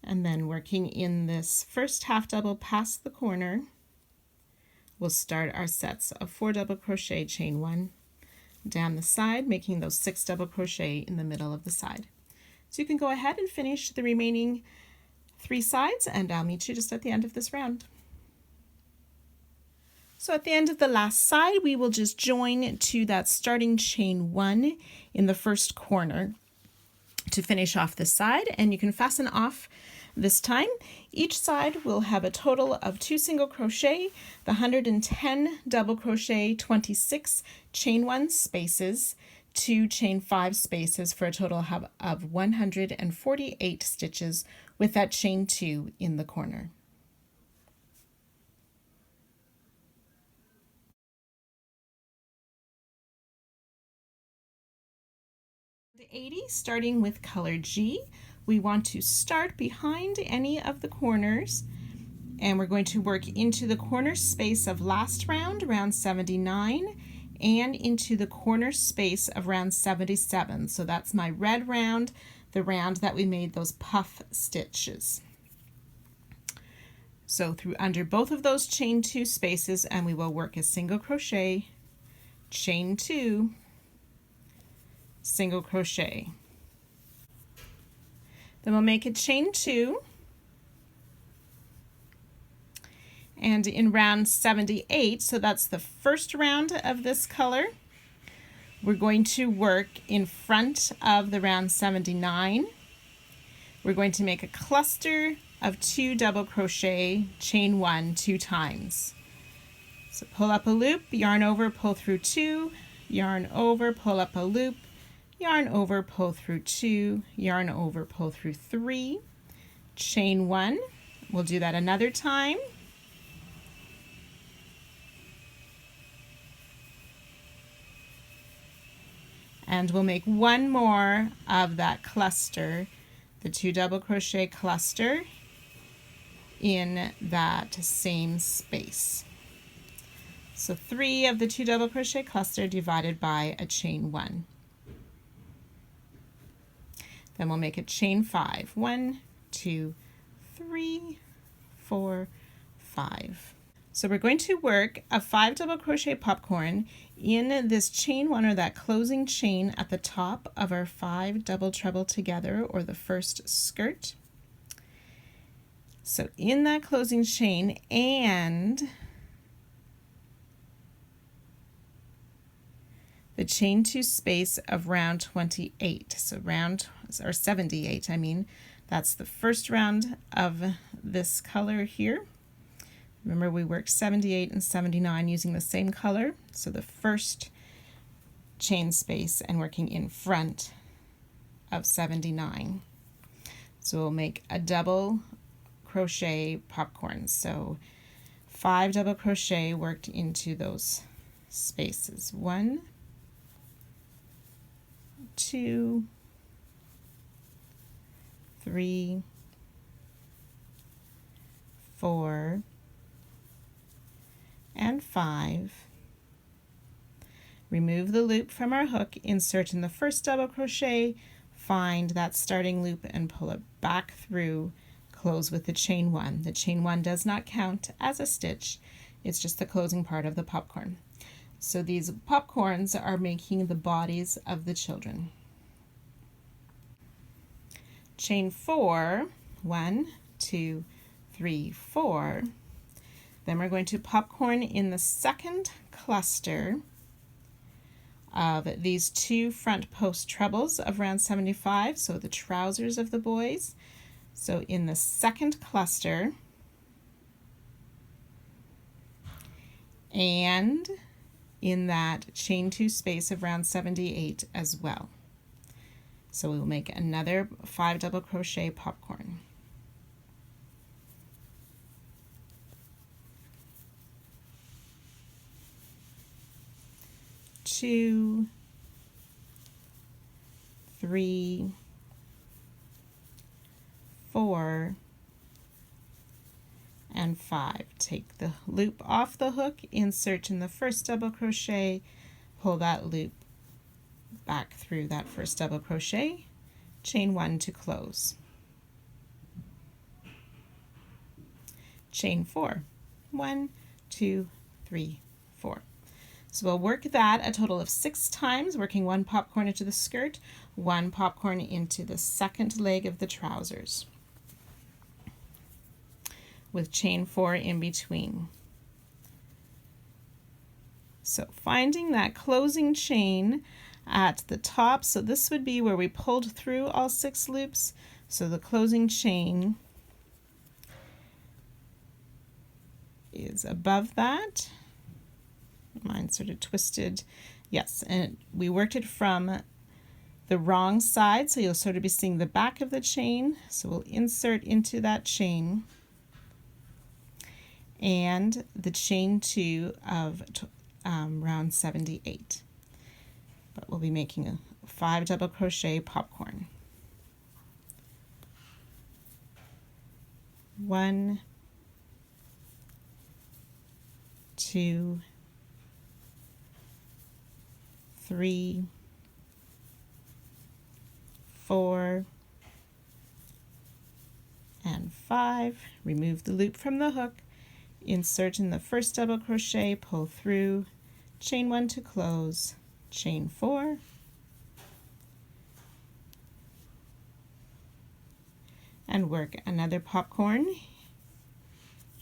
and then working in this first half double past the corner, we'll start our sets of 4 double crochet, chain 1 down the side, making those 6 double crochet in the middle of the side. So you can go ahead and finish the remaining 3 sides, and I'll meet you just at the end of this round. So at the end of the last side, we will just join to that starting chain 1 in the first corner to finish off this side, and you can fasten off this time. Each side will have a total of 2 single crochet, the 110 double crochet, 26 chain 1 spaces, 2 chain 5 spaces for a total of 148 stitches with that chain 2 in the corner. 80, starting with color G. We want to start behind any of the corners, and we're going to work into the corner space of last round, round 79, and into the corner space of round 77. So that's my red round, the round that we made those puff stitches. So through under both of those chain 2 spaces, and we will work a single crochet, chain 2, single crochet. Then we'll make a chain 2, and in round 78, so that's the first round of this color, we're going to work in front of the round 79. We're going to make a cluster of 2 double crochet, chain 1 2 times. So pull up a loop, yarn over, pull through 2, yarn over, pull up a loop, yarn over, pull through 2, yarn over, pull through 3, chain 1. We'll do that another time. And we'll make one more of that cluster, the 2 double crochet cluster in that same space. So 3 of the 2 double crochet cluster divided by a chain 1. Then we'll make a chain 5. 1, 2, 3, 4, 5. So we're going to work a 5 double crochet popcorn in this chain 1, or that closing chain at the top of our 5 double treble together, or the first skirt. So in that closing chain and the chain 2 space of round 28, so round, or 78, I mean, that's the first round of this color here. Remember, we worked 78 and 79 using the same color, so the first chain space and working in front of 79. So we'll make a double crochet popcorn. So 5 double crochet worked into those spaces. 1, 2, 3, 4, and 5. Remove the loop from our hook, insert in the first double crochet, find that starting loop and pull it back through, close with the chain 1. The chain 1 does not count as a stitch, it's just the closing part of the popcorn. So these popcorns are making the bodies of the children. Chain 4, 1, 2, 3, 4. Then we're going to popcorn in the second cluster of these 2 front post trebles of round 75, so the trousers of the boys. So in the second cluster and in that chain 2 space of round 78 as well. So we will make another 5 double crochet popcorn. 2, 3, 4, and 5. Take the loop off the hook, insert in the first double crochet, pull that loop back through that first double crochet, chain 1 to close. Chain 4, 1, 2, 3, 4. So we'll work that a total of 6 times, working 1 popcorn into the skirt, 1 popcorn into the second leg of the trousers, with chain 4 in between. So finding that closing chain at the top, so this would be where we pulled through all 6 loops, so the closing chain is above that. Mine's sort of twisted. Yes, and we worked it from the wrong side, so you'll sort of be seeing the back of the chain. So we'll insert into that chain and the chain 2 of round 78. But we'll be making a 5 double crochet popcorn. 1, 2, 3, 4, and 5. Remove the loop from the hook, insert in the first double crochet, pull through, chain 1 to close, chain 4, and work another popcorn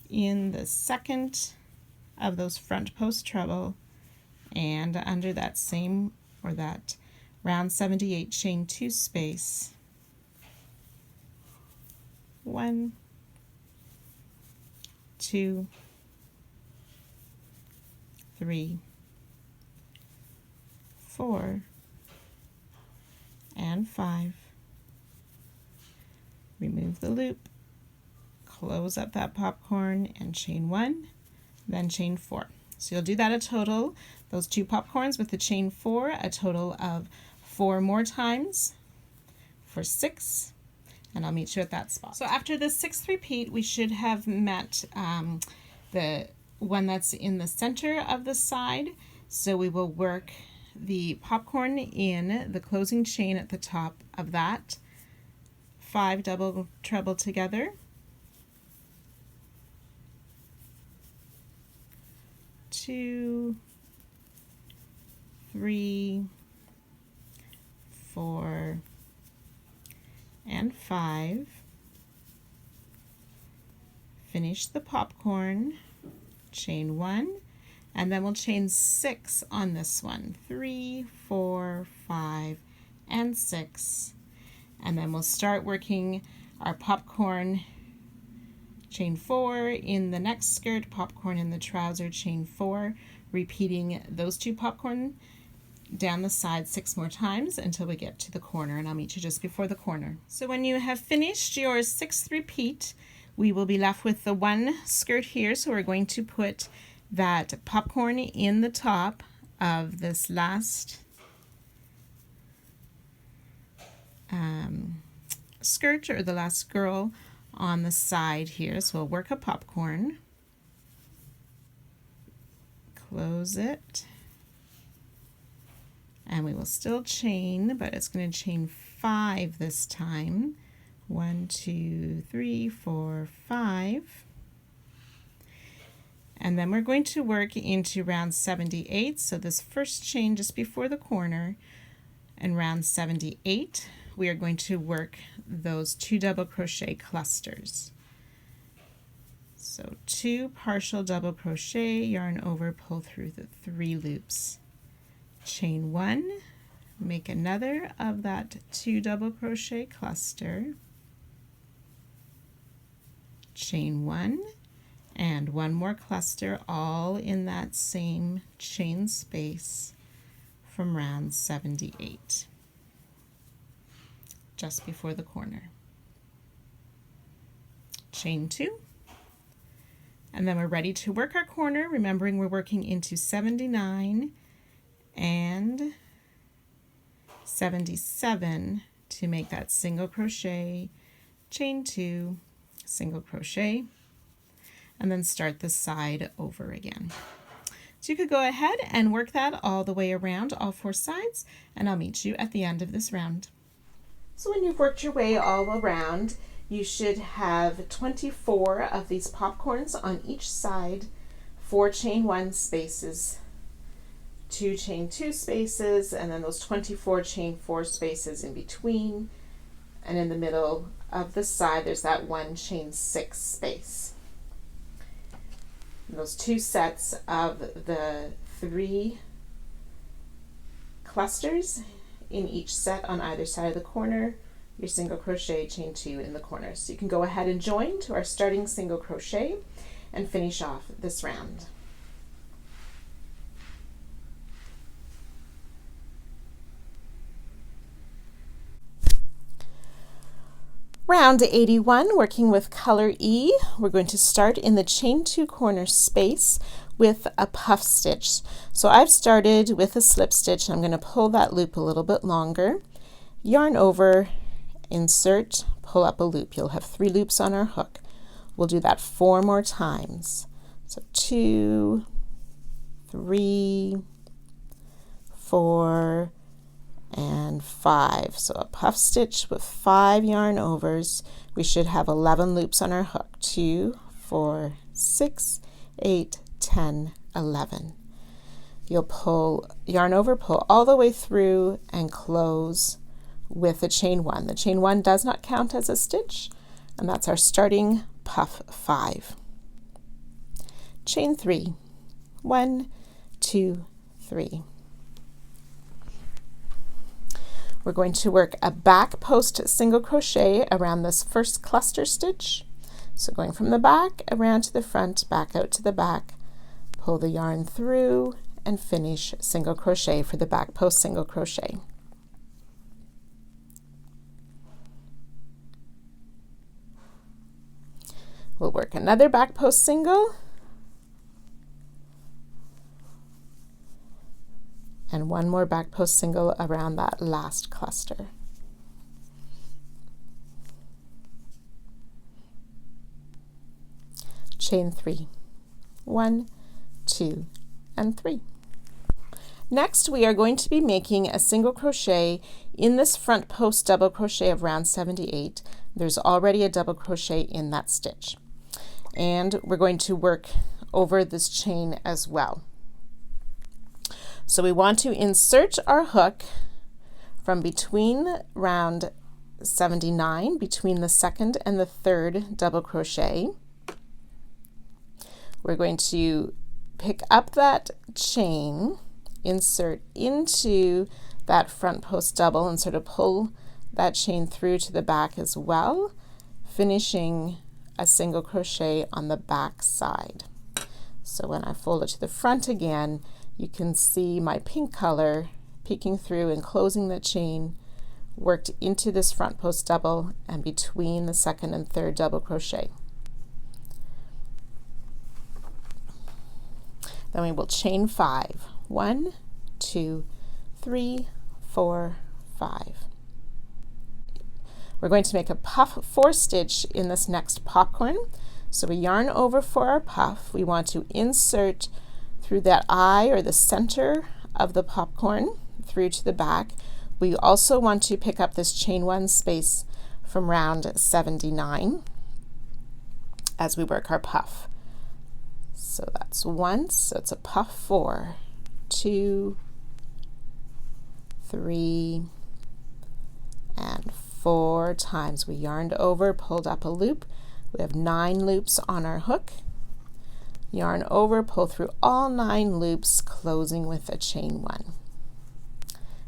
in the second of those front post treble and under that same, or that round 78 chain 2 space. 1, 2, 3, 4, and 5. Remove the loop, close up that popcorn and chain 1, then chain 4. So you'll do that a total, those 2 popcorns with the chain 4, a total of 4 more times for 6, and I'll meet you at that spot. So after the 6th repeat, we should have met the one that's in the center of the side. So we will work the popcorn in the closing chain at the top of that, 5 double treble together, 2, 3, 4, and 5. Finish the popcorn, chain 1, and then we'll chain 6 on this one. 3, 4, 5, and 6. And then we'll start working our popcorn, chain 4 in the next skirt, popcorn in the trouser, chain 4, repeating those 2 popcorn down the side 6 more times until we get to the corner, and I'll meet you just before the corner. So when you have finished your 6th repeat, we will be left with the one skirt here, so we're going to put that popcorn in the top of this last skirt, or the last girl on the side here. So we'll work a popcorn, close it, and we will still chain, but it's going to chain 5 this time. 1, 2, 3, 4, 5. And then we're going to work into round 78. So this first chain just before the corner, and round 78, we are going to work those 2 double crochet clusters. So 2 partial double crochet, yarn over, pull through the 3 loops. Chain 1, make another of that 2 double crochet cluster, chain 1, and 1 more cluster, all in that same chain space from round 78, just before the corner. Chain 2, and then we're ready to work our corner, remembering we're working into 79 and 77 to make that single crochet, chain 2, single crochet, and then start the side over again. So you could go ahead and work that all the way around all 4 sides, and I'll meet you at the end of this round. So when you've worked your way all around, you should have 24 of these popcorns on each side, 4 chain 1 spaces, 2 chain 2 spaces, and then those 24 chain 4 spaces in between, and in the middle of the side there's that 1 chain 6 space. And those 2 sets of the 3 clusters in each set on either side of the corner, your single crochet, chain 2 in the corner. So you can go ahead and join to our starting single crochet and finish off this round. Round 81, working with color E, we're going to start in the chain 2 corner space with a puff stitch. So I've started with a slip stitch. I'm going to pull that loop a little bit longer, yarn over, insert, pull up a loop. You'll have 3 loops on our hook. We'll do that 4 more times. So 2, 3, 4, and 5. So a puff stitch with 5 yarn overs. We should have 11 loops on our hook. 2, 4, 6, 8, 10, 11. You'll pull yarn over, pull all the way through, and close with a chain 1. The chain 1 does not count as a stitch, and that's our starting puff 5. Chain 3. 1, 2, 3. We're going to work a back post single crochet around this first cluster stitch. So going from the back around to the front, back out to the back, pull the yarn through, and finish single crochet for the back post single crochet. We'll work another back post single, and 1 more back post single around that last cluster. Chain 3. 1, 2, and 3. Next, we are going to be making a single crochet in this front post double crochet of round 78. There's already a double crochet in that stitch. And we're going to work over this chain as well. So we want to insert our hook from between round 79, between the 2nd and the 3rd double crochet. We're going to pick up that chain, insert into that front post double, and sort of pull that chain through to the back as well, finishing a single crochet on the back side. So when I fold it to the front again, you can see my pink color peeking through and closing the chain, worked into this front post double and between the second and third double crochet. Then we will chain 5. 1, 2, 3, 4, 5. We're going to make a puff 4 stitch in this next popcorn. So we yarn over for our puff. We want to insert through that eye or the center of the popcorn through to the back. We also want to pick up this chain 1 space from round 79 as we work our puff. So that's 1, so it's a puff 4, 2, 3, and 4 times. We yarned over, pulled up a loop. We have 9 loops on our hook. Yarn over, pull through all 9 loops, closing with a chain 1.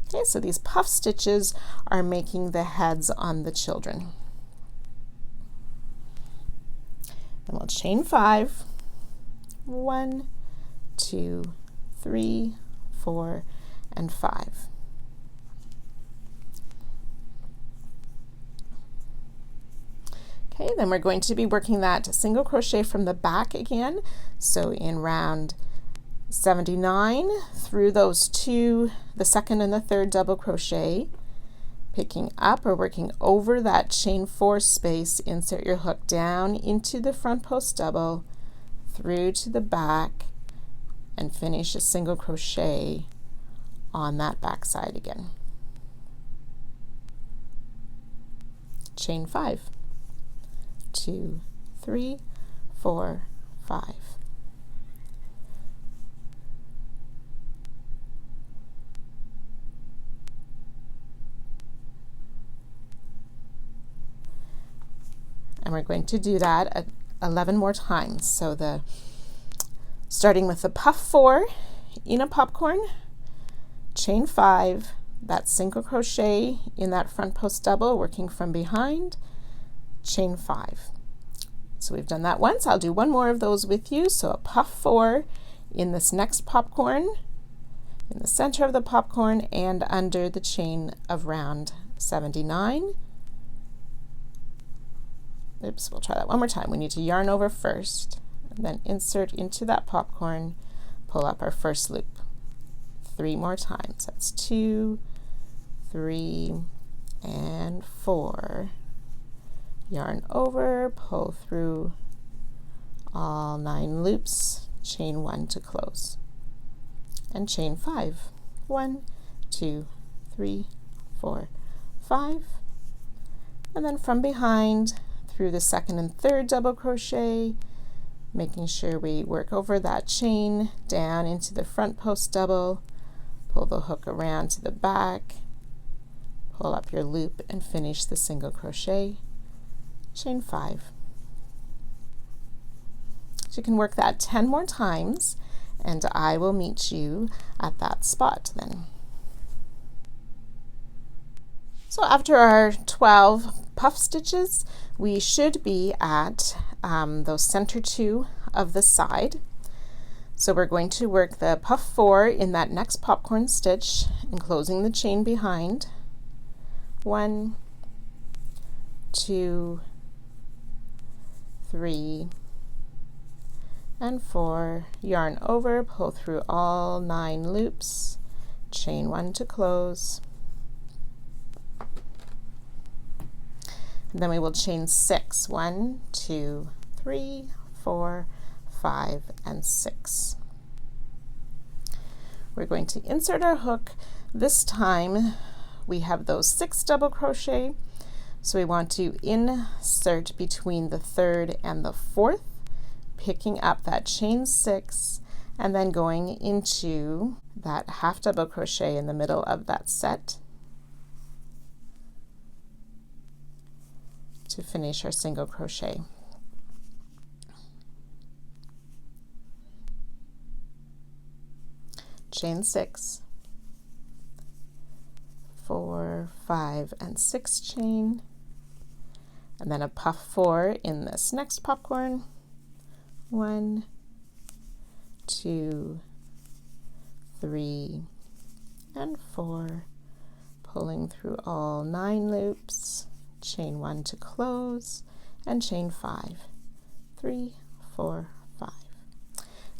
Okay, so these puff stitches are making the heads on the children. Then we'll chain 5. 1, 2, 3, 4, and 5. Okay, then we're going to be working that single crochet from the back again. So in round 79, through those 2, the second and the third double crochet, picking up or working over that chain 4 space, insert your hook down into the front post double, through to the back, and finish a single crochet on that back side again. Chain 5. 2, 3, 4, 5. And we're going to do that 11 more times. So starting with the puff 4 in a popcorn, chain 5, that single crochet in that front post double, working from behind, chain 5. So we've done that once. I'll do one more of those with you. So a puff 4 in this next popcorn, in the center of the popcorn and under the chain of round 79. Oops, we'll try that one more time. We need to yarn over first, and then insert into that popcorn, pull up our first loop. 3 more times. That's 2, 3, and 4. Yarn over, pull through all 9 loops, chain 1 to close, and chain 5. 1, 2, 3, 4, 5, and then from behind through the second and third double crochet, making sure we work over that chain down into the front post double, pull the hook around to the back, pull up your loop, and finish the single crochet, chain 5. So you can work that 10 more times, and I will meet you at that spot then. So after our 12 puff stitches, we should be at those center 2 of the side. So we're going to work the puff 4 in that next popcorn stitch and closing the chain behind. 1, 2, 3, and 4. Yarn over, pull through all 9 loops, chain 1 to close. And then we will chain 6. 1, 2, 3, 4, 5, and 6. We're going to insert our hook. This time we have those 6 double crochet, so we want to insert between the 3rd and the 4th, picking up that chain 6 and then going into that half double crochet in the middle of that set to finish our single crochet. Chain 6, 4, 5, and 6 chain, and then a puff 4 in this next popcorn. 1, 2, 3, and 4, pulling through all 9 loops, chain 1 to close, and chain 5, 3, 4, 5.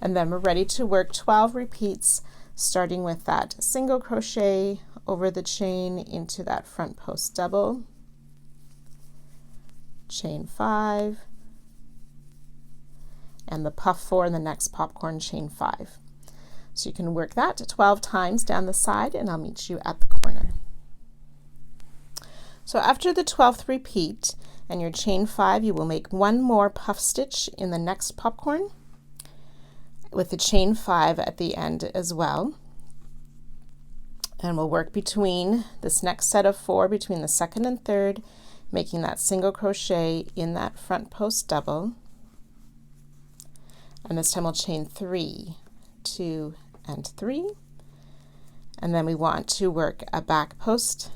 And then we're ready to work 12 repeats, starting with that single crochet over the chain into that front post double, chain 5, and the puff 4 in the next popcorn, chain 5. So you can work that 12 times down the side, and I'll meet you at the corner. So after the 12th repeat and your chain 5, you will make 1 more puff stitch in the next popcorn with the chain 5 at the end as well. And we'll work between this next set of 4 between the 2nd and 3rd, making that single crochet in that front post double. And this time we'll chain 3, 2, and 3. And then we want to work a back post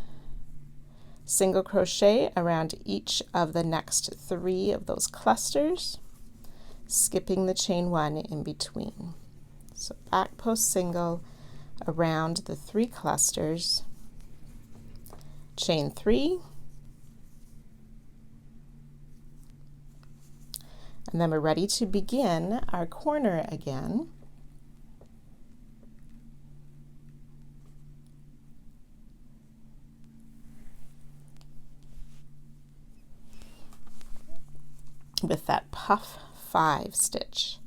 single crochet around each of the next 3 of those clusters, skipping the chain 1 in between. So back post single around the 3 clusters, chain 3, and then we're ready to begin our corner again. With that puff 5 stitch.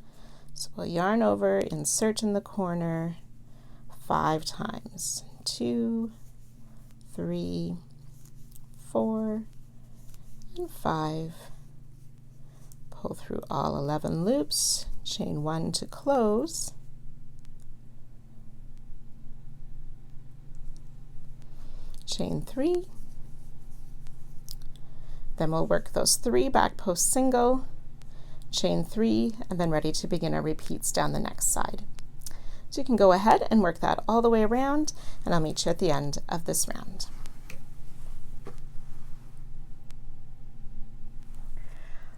So we'll yarn over, insert in the corner 5 times. 2, 3, 4, and 5. Pull through all 11 loops, chain 1 to close, chain 3. Then we'll work those 3 back post single, chain 3, and then ready to begin our repeats down the next side. So you can go ahead and work that all the way around, and I'll meet you at the end of this round.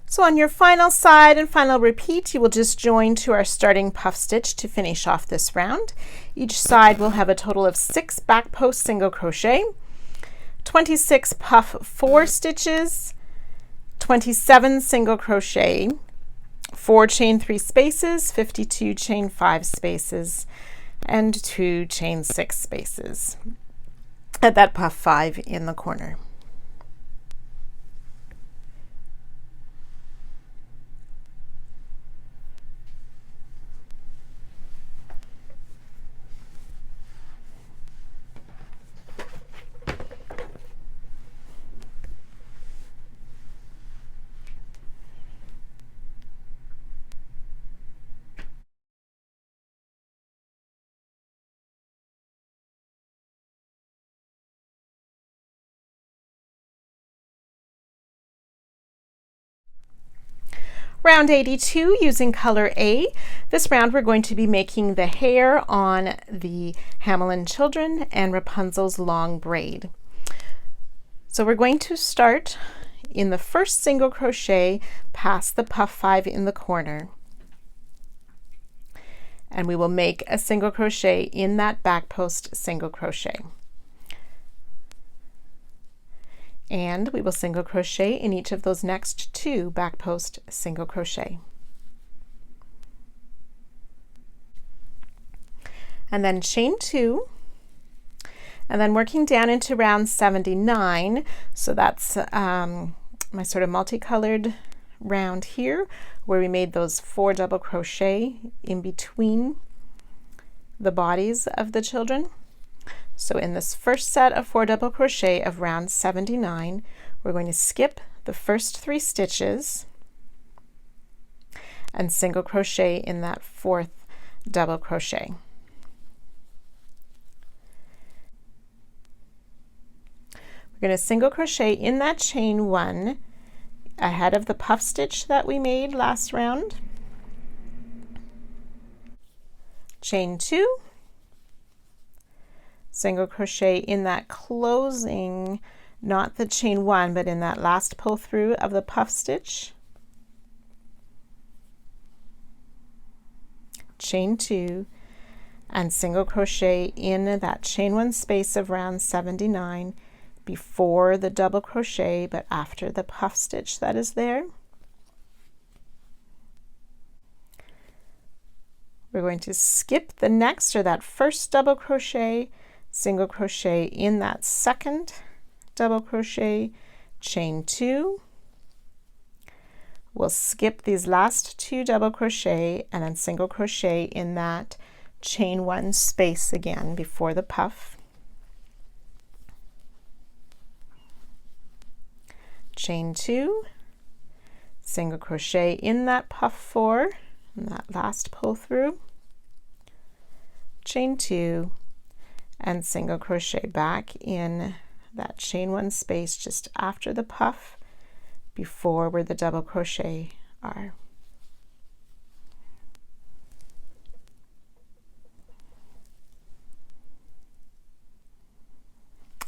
So on your final side and final repeat, you will just join to our starting puff stitch to finish off this round. Each side will have a total of 6 back post single crochet, 26 puff 4 stitches, 27 single crochet, 4 chain 3 spaces, 52 chain 5 spaces, and 2 chain 6 spaces at that puff 5 in the corner. Round 82 using color A. This round we're going to be making the hair on the Hamelin children and Rapunzel's long braid. So we're going to start in the first single crochet past the puff 5 in the corner. And we will make a single crochet in that back post single crochet. And we will single crochet in each of those next 2 back post single crochet. And then chain 2, and then working down into round 79. So that's my sort of multicolored round here, where we made those 4 double crochet in between the bodies of the children. So in this first set of 4 double crochet of round 79, we're going to skip the first 3 stitches and single crochet in that 4th double crochet. We're going to single crochet in that chain 1 ahead of the puff stitch that we made last round, chain 2, single crochet in that closing, not the chain 1, but in that last pull through of the puff stitch, chain 2, and single crochet in that chain one space of round 79 before the double crochet but after the puff stitch that is there. We're going to skip the next, or that first double crochet, single crochet in that second double crochet, chain 2. We'll skip these last 2 double crochet and then single crochet in that chain 1 space again before the puff. Chain 2, single crochet in that puff 4 and that last pull through, chain 2, and single crochet back in that chain 1 space just after the puff before where the double crochet are.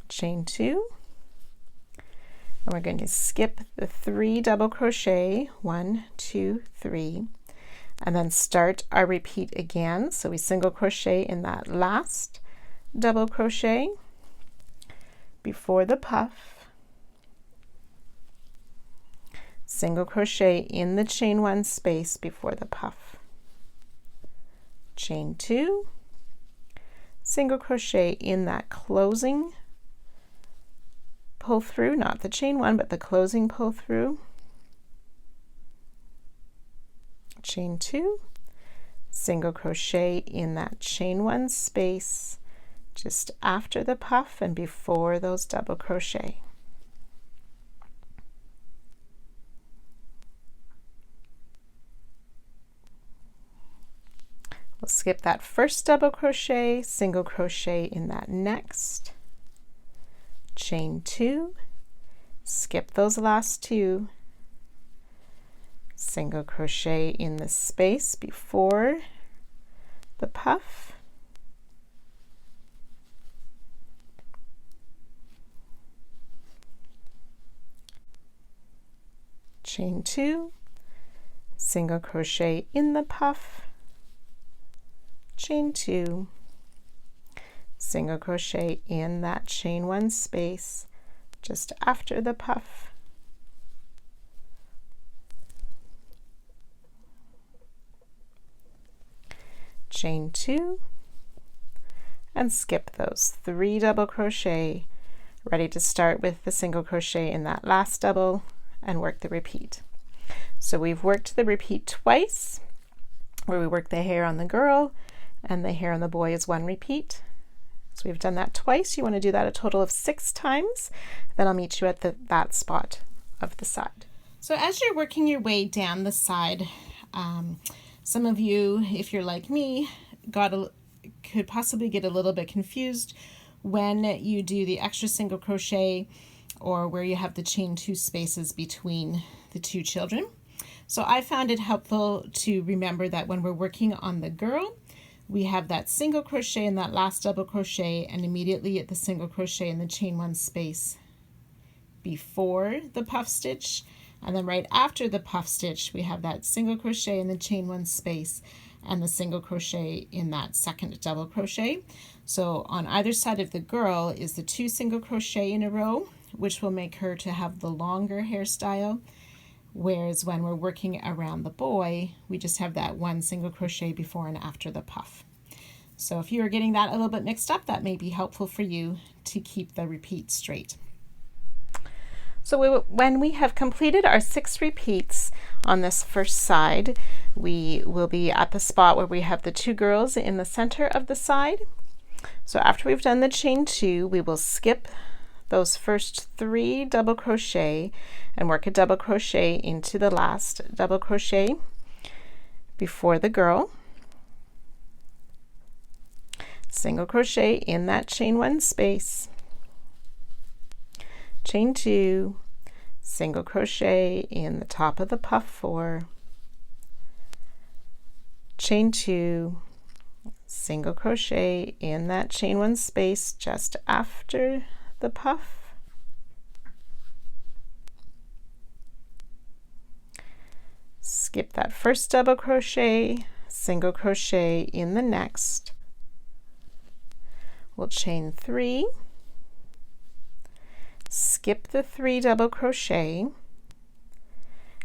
Chain 2, and we're going to skip the 3 double crochet, 1, 2, 3, and then start our repeat again. So we single crochet in that last double crochet before the puff, single crochet in the chain 1 space before the puff, chain 2, single crochet in that closing pull through, not the chain 1 but the closing pull through, chain 2, single crochet in that chain 1 space just after the puff and before those double crochet. We'll skip that first double crochet, single crochet in that next, chain 2, skip those last 2, single crochet in the space before the puff, chain 2, single crochet in the puff, chain 2, single crochet in that chain 1 space just after the puff, chain 2, and skip those 3 double crochet, ready to start with the single crochet in that last double and work the repeat. So we've worked the repeat twice, where we work the hair on the girl and the hair on the boy is 1 repeat. So we've done that twice. You want to do that a total of 6 times. Then I'll meet you at that spot of the side. So as you're working your way down the side, some of you, if you're like me, could possibly get a little bit confused when you do the extra single crochet or where you have the chain 2 spaces between the 2 children. So I found it helpful to remember that when we're working on the girl, we have that single crochet in that last double crochet and immediately at the single crochet in the chain 1 space before the puff stitch, and then right after the puff stitch we have that single crochet in the chain 1 space and the single crochet in that second double crochet. So on either side of the girl is the 2 single crochet in a row, which will make her to have the longer hairstyle, whereas when we're working around the boy, we just have that 1 single crochet before and after the puff. So if you are getting that a little bit mixed up, that may be helpful for you to keep the repeat straight. So when we have completed our 6 repeats on this first side, we will be at the spot where we have the 2 girls in the center of the side. So after we've done the chain 2, we will skip those first 3 double crochet and work a double crochet into the last double crochet before the girl, single crochet in that chain 1 space, chain 2, single crochet in the top of the puff 4, chain 2, single crochet in that chain 1 space just after the puff, skip that first double crochet, single crochet in the next, We'll chain 3, skip the 3 double crochet,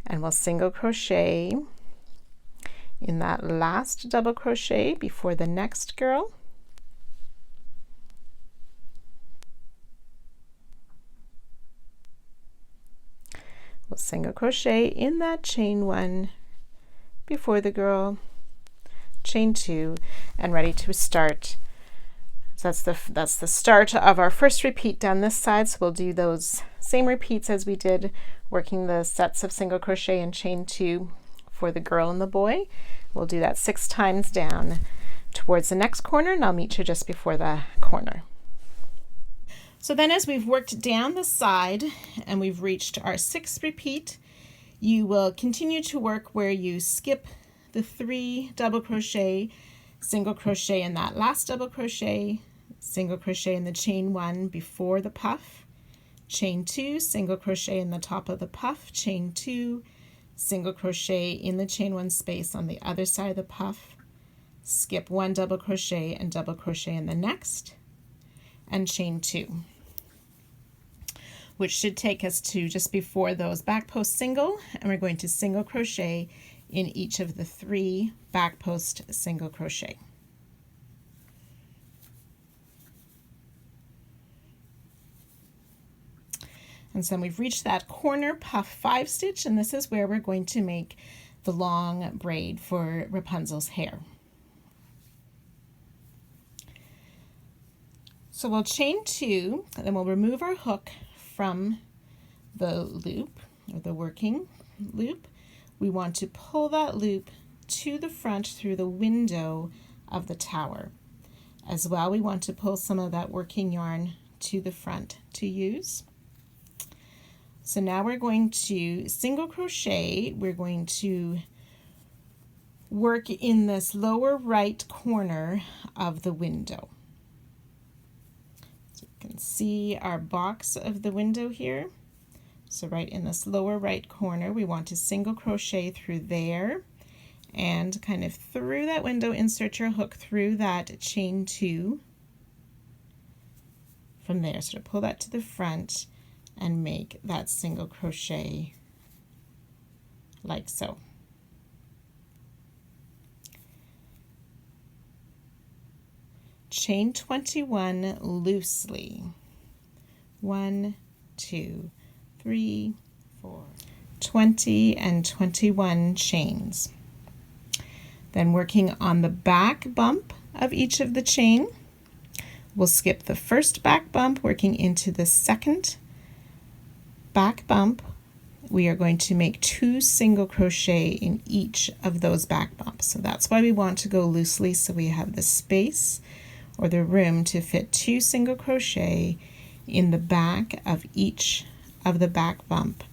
and we'll single crochet in that last double crochet before the next girl. We'll single crochet in that chain 1 before the girl, chain 2, and ready to start. So that's the start of our first repeat down this side. So we'll do those same repeats as we did working the sets of single crochet and chain 2 for the girl and the boy. We'll do that 6 times down towards the next corner, and I'll meet you just before the corner. So then as we've worked down the side and we've reached our 6th repeat, you will continue to work where you skip the 3 double crochet, single crochet in that last double crochet, single crochet in the chain 1 before the puff, chain 2, single crochet in the top of the puff, chain 2, single crochet in the chain 1 space on the other side of the puff, skip 1 double crochet and double crochet in the next, and chain 2, which should take us to just before those back post single, and we're going to single crochet in each of the 3 back post single crochet. And so we've reached that corner puff 5 stitch, and this is where we're going to make the long braid for Rapunzel's hair. So we'll chain 2, and then we'll remove our hook from the loop, or the working loop. We want to pull that loop to the front through the window of the tower. As well, we want to pull some of that working yarn to the front to use. So now we're going to single crochet. We're going to work in this lower right corner of the window. So you can see our box of the window here. So right in this lower right corner, we want to single crochet through there and kind of through that window, insert your hook through that chain 2 from there. So to pull that to the front and make that single crochet like so. Chain 21 loosely. 1, 2, 3, 4, 20 and 21 chains. Then working on the back bump of each of the chain, we'll skip the first back bump, working into the second back bump. We are going to make 2 single crochet in each of those back bumps. So that's why we want to go loosely, so we have the space or the room to fit 2 single crochet in the back of each of the back bump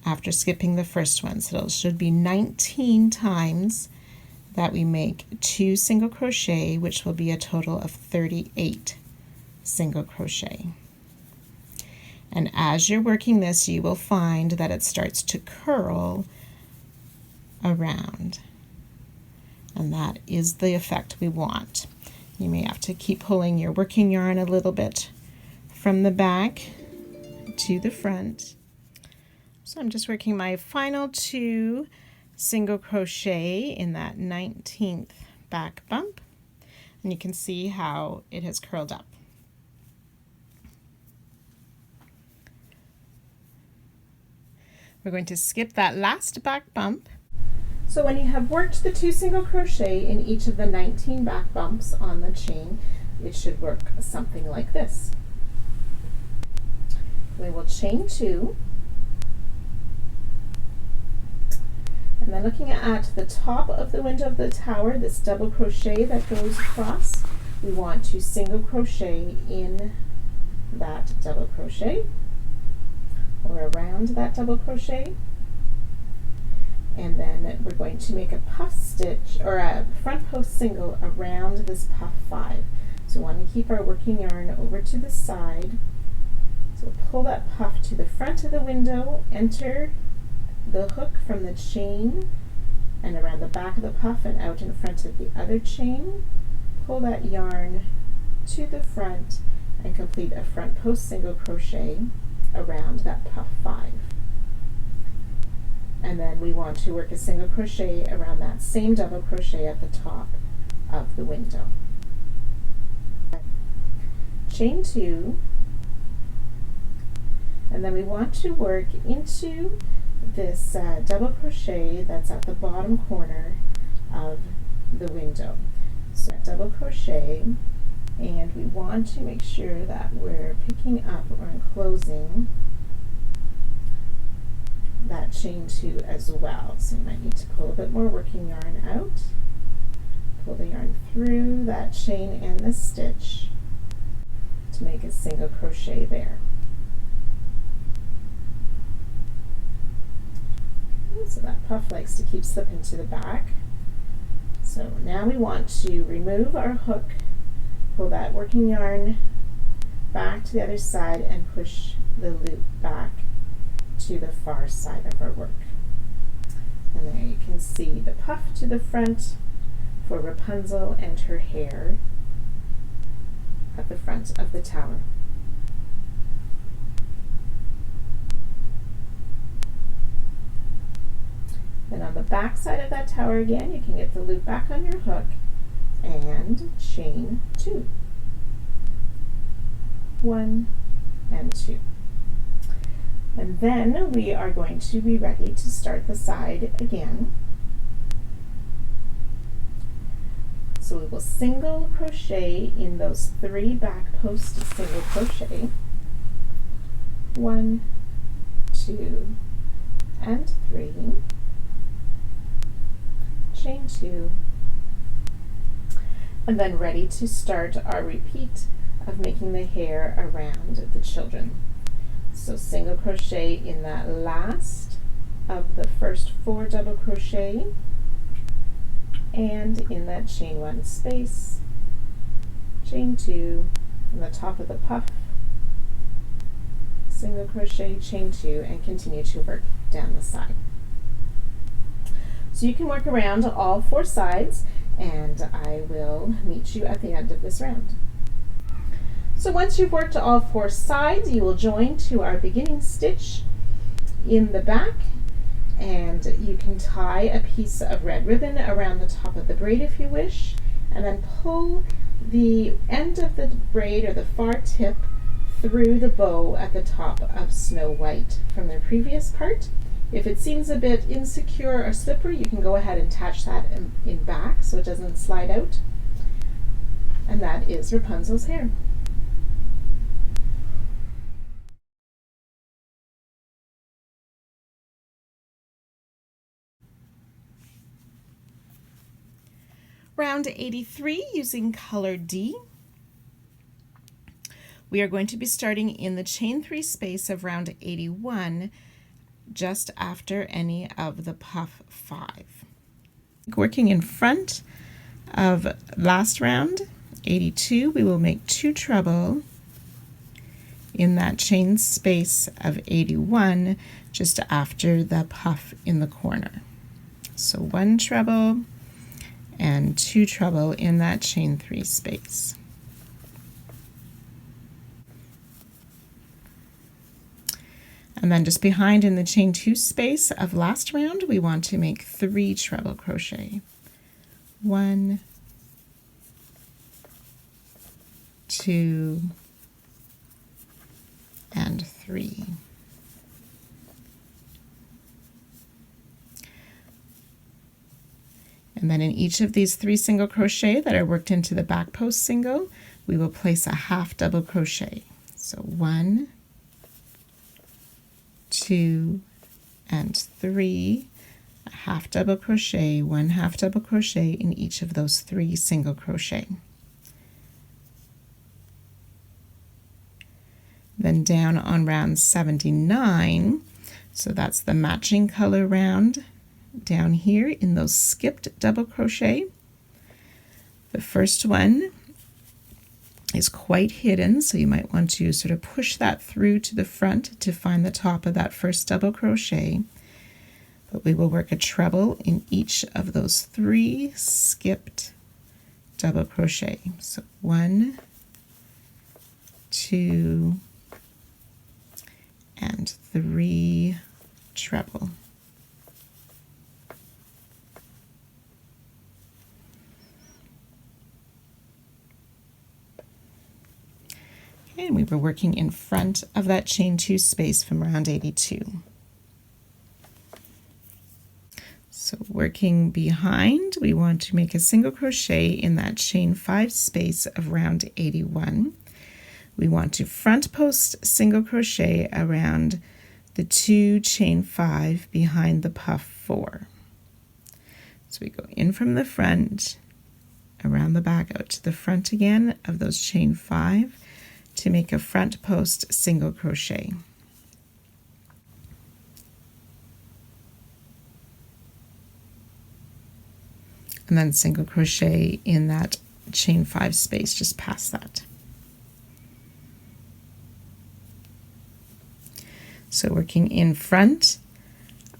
after skipping the first one. So it should be 19 times that we make 2 single crochet, which will be a total of 38 single crochet. And as you're working this, you will find that it starts to curl around. And that is the effect we want. You may have to keep pulling your working yarn a little bit from the back to the front. So I'm just working my final 2 single crochet in that 19th back bump. And you can see how it has curled up. We're going to skip that last back bump. So when you have worked the 2 single crochet in each of the 19 back bumps on the chain, it should work something like this. We will chain 2, and then looking at the top of the window of the tower, this double crochet that goes across, we want to single crochet in that double crochet, or around that double crochet, and then we're going to make a puff stitch or a front post single around this puff 5. So we want to keep our working yarn over to the side. So we'll pull that puff to the front of the window, enter the hook from the chain and around the back of the puff and out in front of the other chain, pull that yarn to the front and complete a front post single crochet around that puff 5. And then we want to work a single crochet around that same double crochet at the top of the window. Chain 2, and then we want to work into this double crochet that's at the bottom corner of the window. So double crochet, and we want to make sure that we're picking up or enclosing that chain 2 as well. So you might need to pull a bit more working yarn out, pull the yarn through that chain and the stitch to make a single crochet there. So that puff likes to keep slipping to the back. So now we want to remove our hook, pull that working yarn back to the other side and push the loop back to the far side of our work. And there you can see the puff to the front for Rapunzel and her hair at the front of the tower. Then on the back side of that tower again, you can get the loop back on your hook and chain 2. 1 and 2. And then we are going to be ready to start the side again. So we will single crochet in those 3 back post single crochet. 1, 2, and 3. Chain 2, and then ready to start our repeat of making the hair around the children. So single crochet in that last of the first 4 double crochet, and in that chain 1 space, chain 2 on the top of the puff, single crochet, chain 2, and continue to work down the side. So you can work around all 4 sides, and I will meet you at the end of this round. So once you've worked all 4 sides, you will join to our beginning stitch in the back, and you can tie a piece of red ribbon around the top of the braid if you wish, and then pull the end of the braid or the far tip through the bow at the top of Snow White from the previous part. If it seems a bit insecure or slippery, you can go ahead and attach that in back so it doesn't slide out. And that is Rapunzel's hair. Round 83 using color D. We are going to be starting in the chain 3 space of round 81, just after any of the puff 5. Working in front of last round, 82, we will make 2 treble in that chain space of 81, just after the puff in the corner. So 1 treble and 2 treble in that chain 3 space. And then just behind in the chain 2 space of last round, we want to make 3 treble crochet. 1, 2, and 3. And then in each of these 3 single crochet that are worked into the back post single, we will place a half double crochet. So 1, 2, and 3, a half double crochet, 1 half double crochet in each of those 3 single crochet. Then down on round 79, so that's the matching color round, down here in those skipped double crochet. The first one is quite hidden, so you might want to sort of push that through to the front to find the top of that first double crochet. But we will work a treble in each of those 3 skipped double crochet. So 1, 2, and 3 treble. Okay, and we were working in front of that chain 2 space from round 82. So working behind, we want to make a single crochet in that chain 5 space of round 81. We want to front post single crochet around the 2 chain 5 behind the puff 4. So we go in from the front, around the back, out to the front again of those chain 5 to make a front post single crochet. And then single crochet in that chain 5 space just past that. So working in front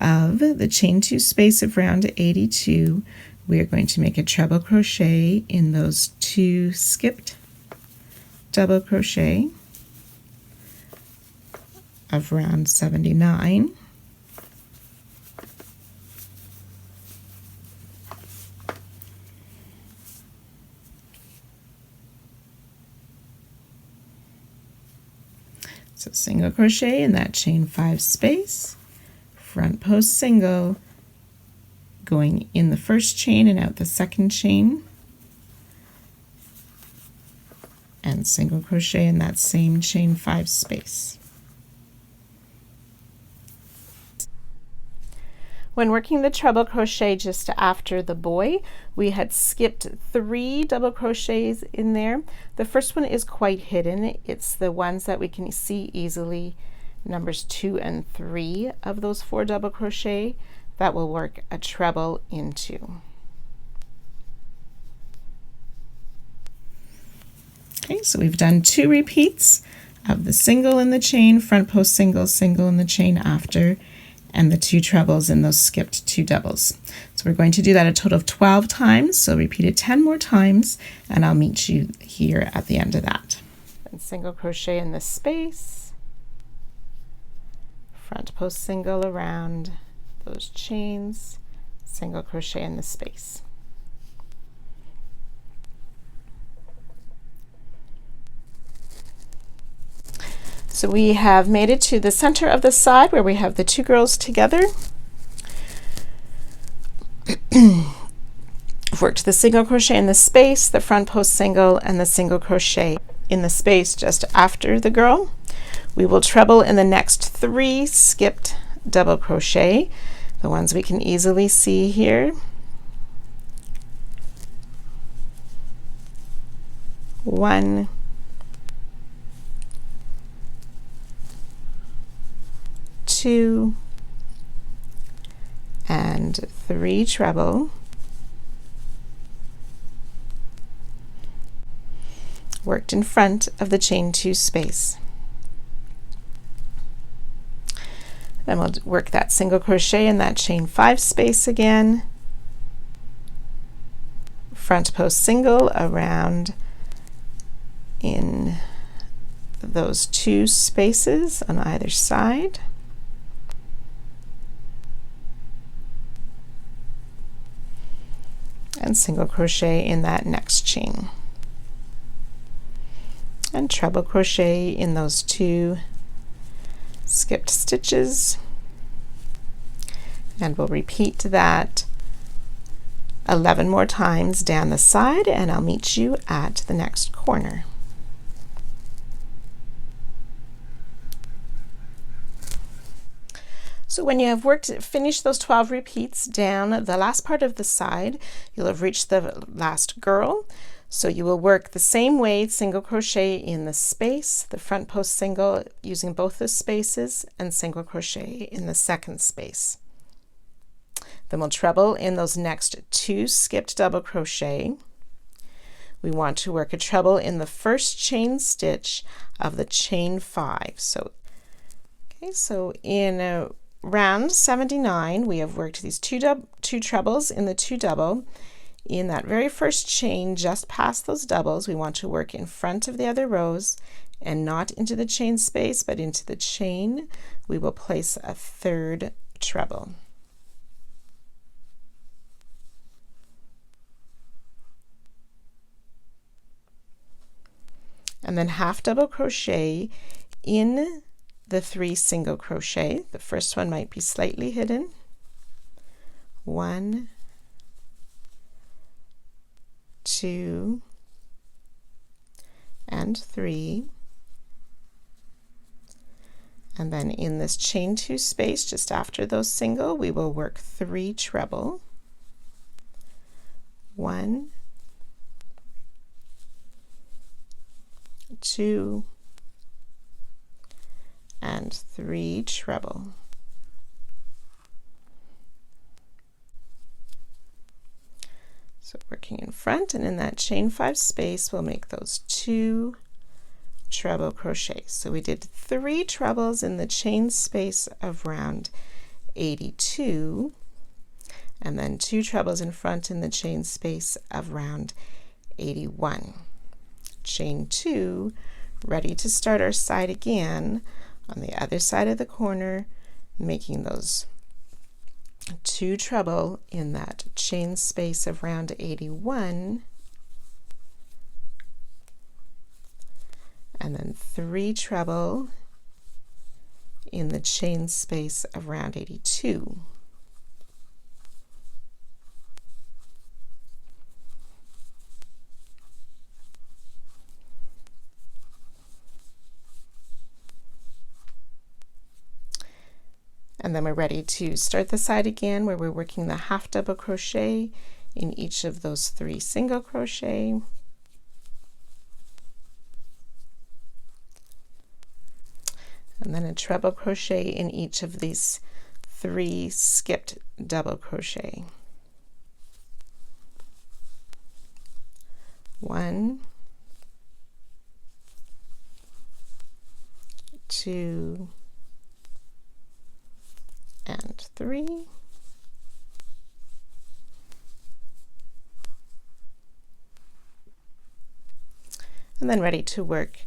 of the chain 2 space of round 82, we are going to make a treble crochet in those 2 skipped double crochet of round 79. So single crochet in that chain 5 space, front post single, going in the first chain and out the second chain, and single crochet in that same chain 5 space. When working the treble crochet just after the boy, we had skipped 3 double crochets in there. The first one is quite hidden. It's the ones that we can see easily, numbers 2 and 3 of those 4 double crochet that will work a treble into. Okay, so we've done 2 repeats of the single in the chain, front post single, single in the chain after, and the 2 trebles in those skipped 2 doubles. So we're going to do that a total of 12 times, so repeat it 10 more times, and I'll meet you here at the end of that. And single crochet in this space, front post single around those chains, single crochet in the space. So we have made it to the center of the side where we have the 2 girls together. Worked the single crochet in the space, the front post single, and the single crochet in the space just after the girl. We will treble in the next 3 skipped double crochet, the ones we can easily see here. 1, 2, and 3 treble, worked in front of the chain 2 space. Then we'll work that single crochet in that chain 5 space again, front post single around in those 2 spaces on either side, and single crochet in that next chain, and treble crochet in those 2 skipped stitches, and we'll repeat that 11 more times down the side, and I'll meet you at the next corner. So when you have finished those 12 repeats down the last part of the side, you'll have reached the last girl. So you will work the same way, single crochet in the space, the front post single using both the spaces, and single crochet in the second space. Then we'll treble in those next 2 skipped double crochet. We want to work a treble in the first chain stitch of the chain 5. So in round 79, we have worked these two trebles in the 2 double. in that very first chain, just past those doubles, we want to work in front of the other rows and not into the chain space, but into the chain. We will place a third treble. And then half double crochet in the 3 single crochet. The first one might be slightly hidden. 1, 2, and 3. And then in this chain 2 space, just after those single, we will work 3 treble. 1, 2, and 3 treble. So working in front, and in that chain 5 space, we'll make those 2 treble crochets. So we did 3 trebles in the chain space of round 82, and then 2 trebles in front in the chain space of round 81. Chain 2, ready to start our side again on the other side of the corner, making those 2 treble in that chain space of round 81, and then 3 treble in the chain space of round 82. And then we're ready to start the side again, where we're working the half double crochet in each of those 3 single crochet. And then a treble crochet in each of these 3 skipped double crochet. 1, 2, and 3. And then ready to work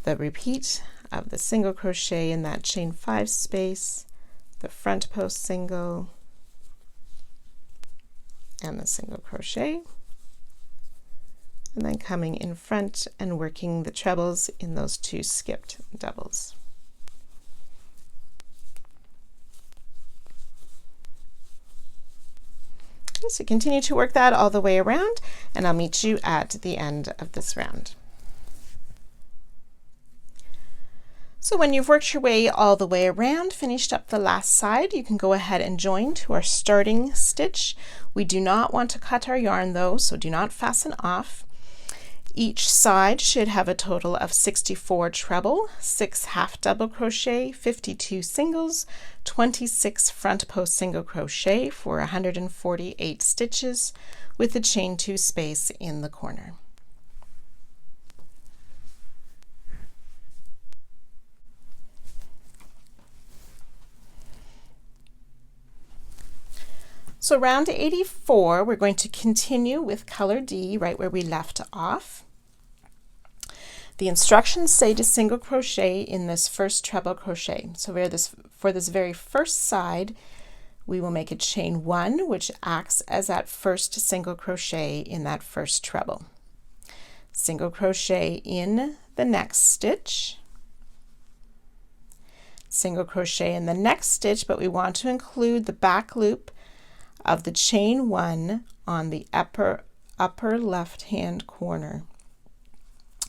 the repeat of the single crochet in that chain 5 space, the front post single, and the single crochet, and then coming in front and working the trebles in those 2 skipped doubles. So continue to work that all the way around, and I'll meet you at the end of this round. So when you've worked your way all the way around, finished up the last side, you can go ahead and join to our starting stitch. We do not want to cut our yarn though, so do not fasten off. Each side should have a total of 64 treble, 6 half double crochet, 52 singles, 26 front post single crochet for 148 stitches with the chain 2 space in the corner. So round 84, we're going to continue with color D right where we left off. The instructions say to single crochet in this first treble crochet. So for this very first side, we will make a chain 1, which acts as that first single crochet in that first treble. Single crochet in the next stitch, single crochet in the next stitch, but we want to include the back loop of the chain 1 on the upper left hand corner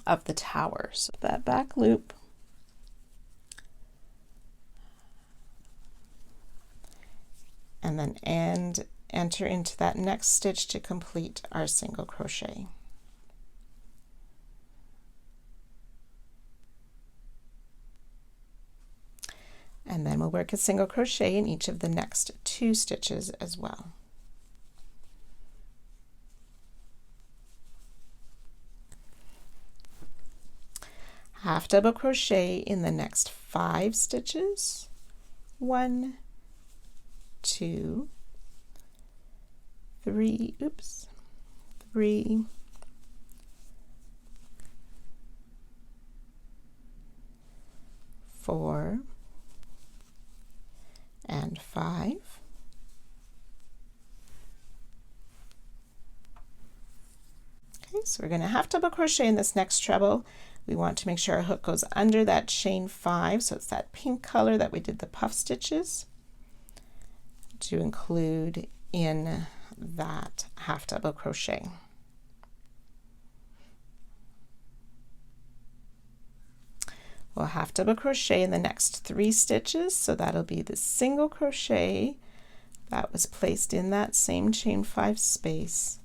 of the tower. So that back loop, and then enter into that next stitch to complete our single crochet. And then we'll work a single crochet in each of the next 2 stitches as well. Half double crochet in the next 5 stitches. 1, 2, 3, 3, 4, and 5. Okay, so we're going to half double crochet in this next treble. We want to make sure our hook goes under that chain 5, so it's that pink color that we did the puff stitches, to include in that half double crochet. We'll half double crochet in the next 3 stitches, so that'll be the single crochet that was placed in that same chain 5 space,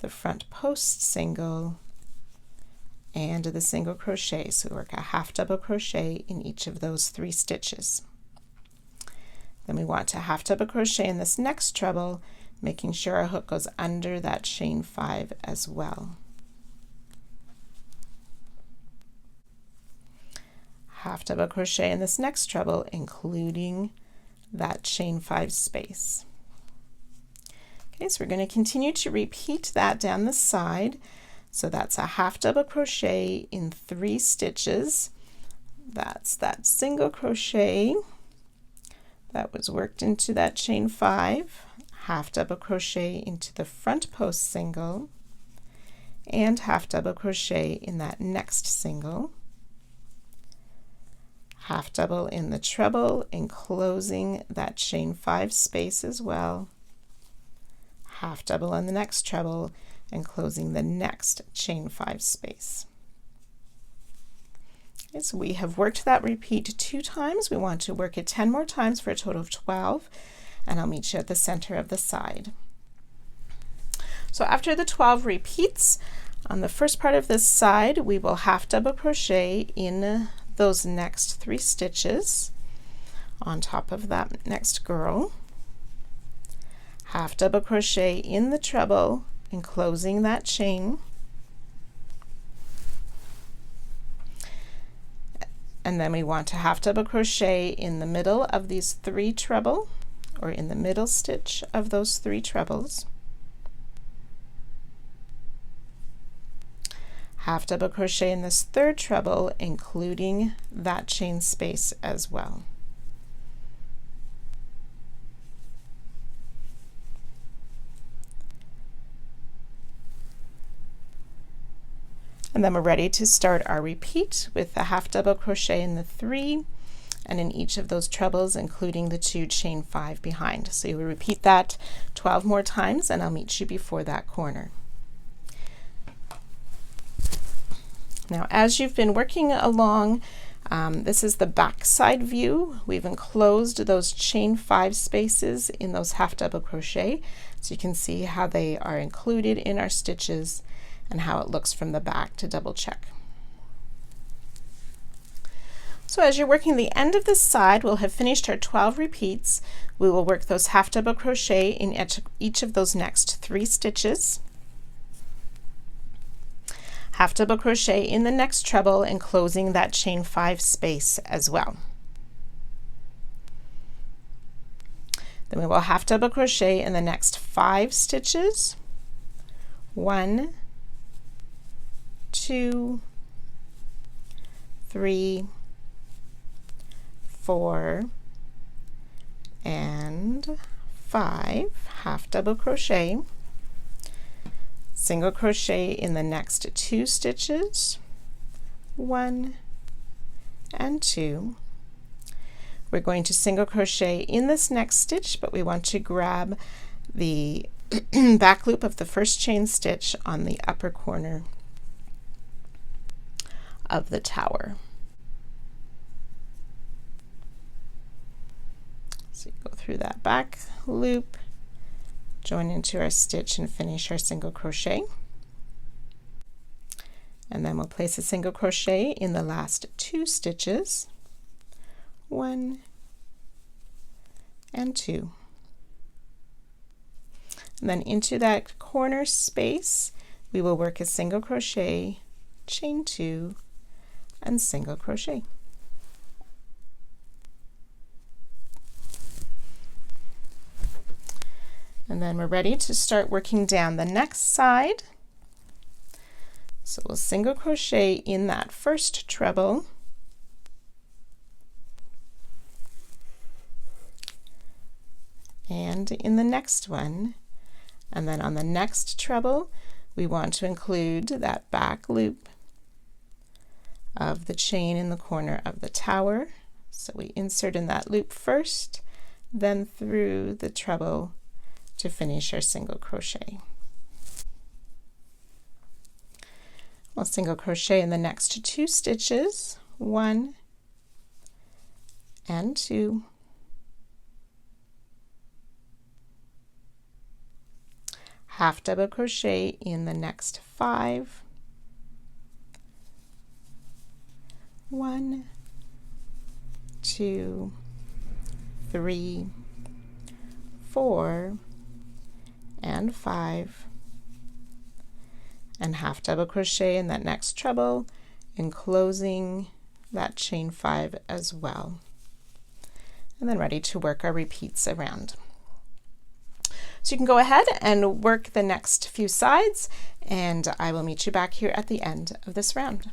the front post single, and the single crochet. So we work a half double crochet in each of those 3 stitches. Then we want to half double crochet in this next treble, making sure our hook goes under that chain 5 as well. Half double crochet in this next treble, including that chain 5 space. Okay, so we're going to continue to repeat that down the side. So that's a half double crochet in 3 stitches. That's that single crochet that was worked into that chain 5, half double crochet into the front post single, and half double crochet in that next single, half double in the treble, enclosing that chain 5 space as well, half double on the next treble, enclosing the next chain 5 space. Okay, so we have worked that repeat 2 times. We want to work it 10 more times for a total of 12, and I'll meet you at the center of the side. So after the 12 repeats, on the first part of this side, we will half double crochet in those next 3 stitches on top of that next girl, half double crochet in the treble, enclosing that chain, and then we want to half double crochet in the middle of these 3 treble, or in the middle stitch of those 3 trebles, half double crochet in this 3rd treble, including that chain space as well. And then we're ready to start our repeat with the half double crochet in the 3 and in each of those trebles, including the 2 chain 5 behind. So you will repeat that 12 more times, and I'll meet you before that corner. Now, as you've been working along, this is the back side view. We've enclosed those chain 5 spaces in those half double crochet, so you can see how they are included in our stitches and how it looks from the back to double check. So as you're working the end of this side, we'll have finished our 12 repeats. We will work those half double crochet in each of those next 3 stitches. Half double crochet in the next treble, enclosing that chain 5 space as well. Then we will half double crochet in the next 5 stitches. 1, 2, 3, 4, and 5, half double crochet, single crochet in the next 2 stitches, 1 and 2. We're going to single crochet in this next stitch, but we want to grab the back loop of the first chain stitch on the upper corner of the tower. So you go through that back loop, join into our stitch, and finish our single crochet. And then we'll place a single crochet in the last 2 stitches, 1 and 2. And then into that corner space, we will work a single crochet, chain 2, and single crochet. And then we're ready to start working down the next side. So we'll single crochet in that first treble, and in the next one, and then on the next treble we want to include that back loop of the chain in the corner of the tower. So we insert in that loop first, then through the treble to finish our single crochet. We'll single crochet in the next 2 stitches, 1 and 2, half double crochet in the next 5, 1, 2, 3, 4, and 5, and half double crochet in that next treble, enclosing that chain 5 as well, and then ready to work our repeats around. So you can go ahead and work the next few sides, and I will meet you back here at the end of this round.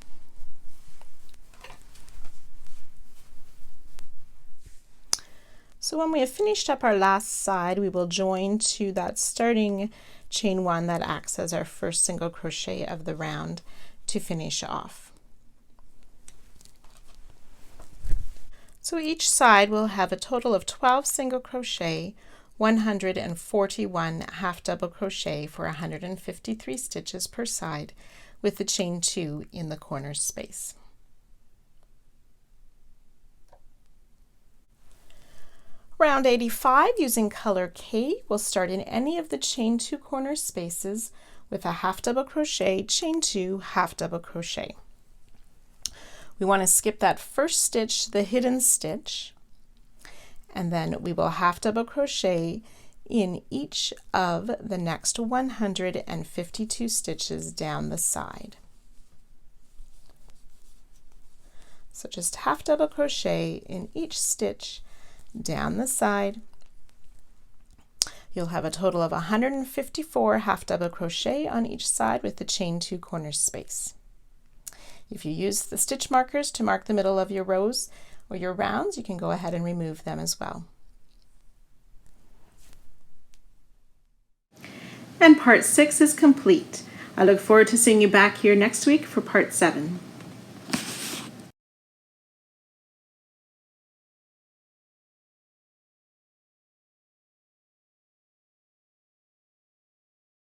So when we have finished up our last side, we will join to that starting chain 1 that acts as our first single crochet of the round to finish off. So each side will have a total of 12 single crochet, 141 half double crochet for 153 stitches per side, with the chain 2 in the corner space. Round 85, using color K, we'll start in any of the chain 2 corner spaces with a half double crochet, chain 2, half double crochet. We want to skip that first stitch, the hidden stitch, and then we will half double crochet in each of the next 152 stitches down the side. So just half double crochet in each stitch down the side. You'll have a total of 154 half double crochet on each side with the chain 2 corner space. If you use the stitch markers to mark the middle of your rows or your rounds, you can go ahead and remove them as well. And part 6 is complete. I look forward to seeing you back here next week for part 7.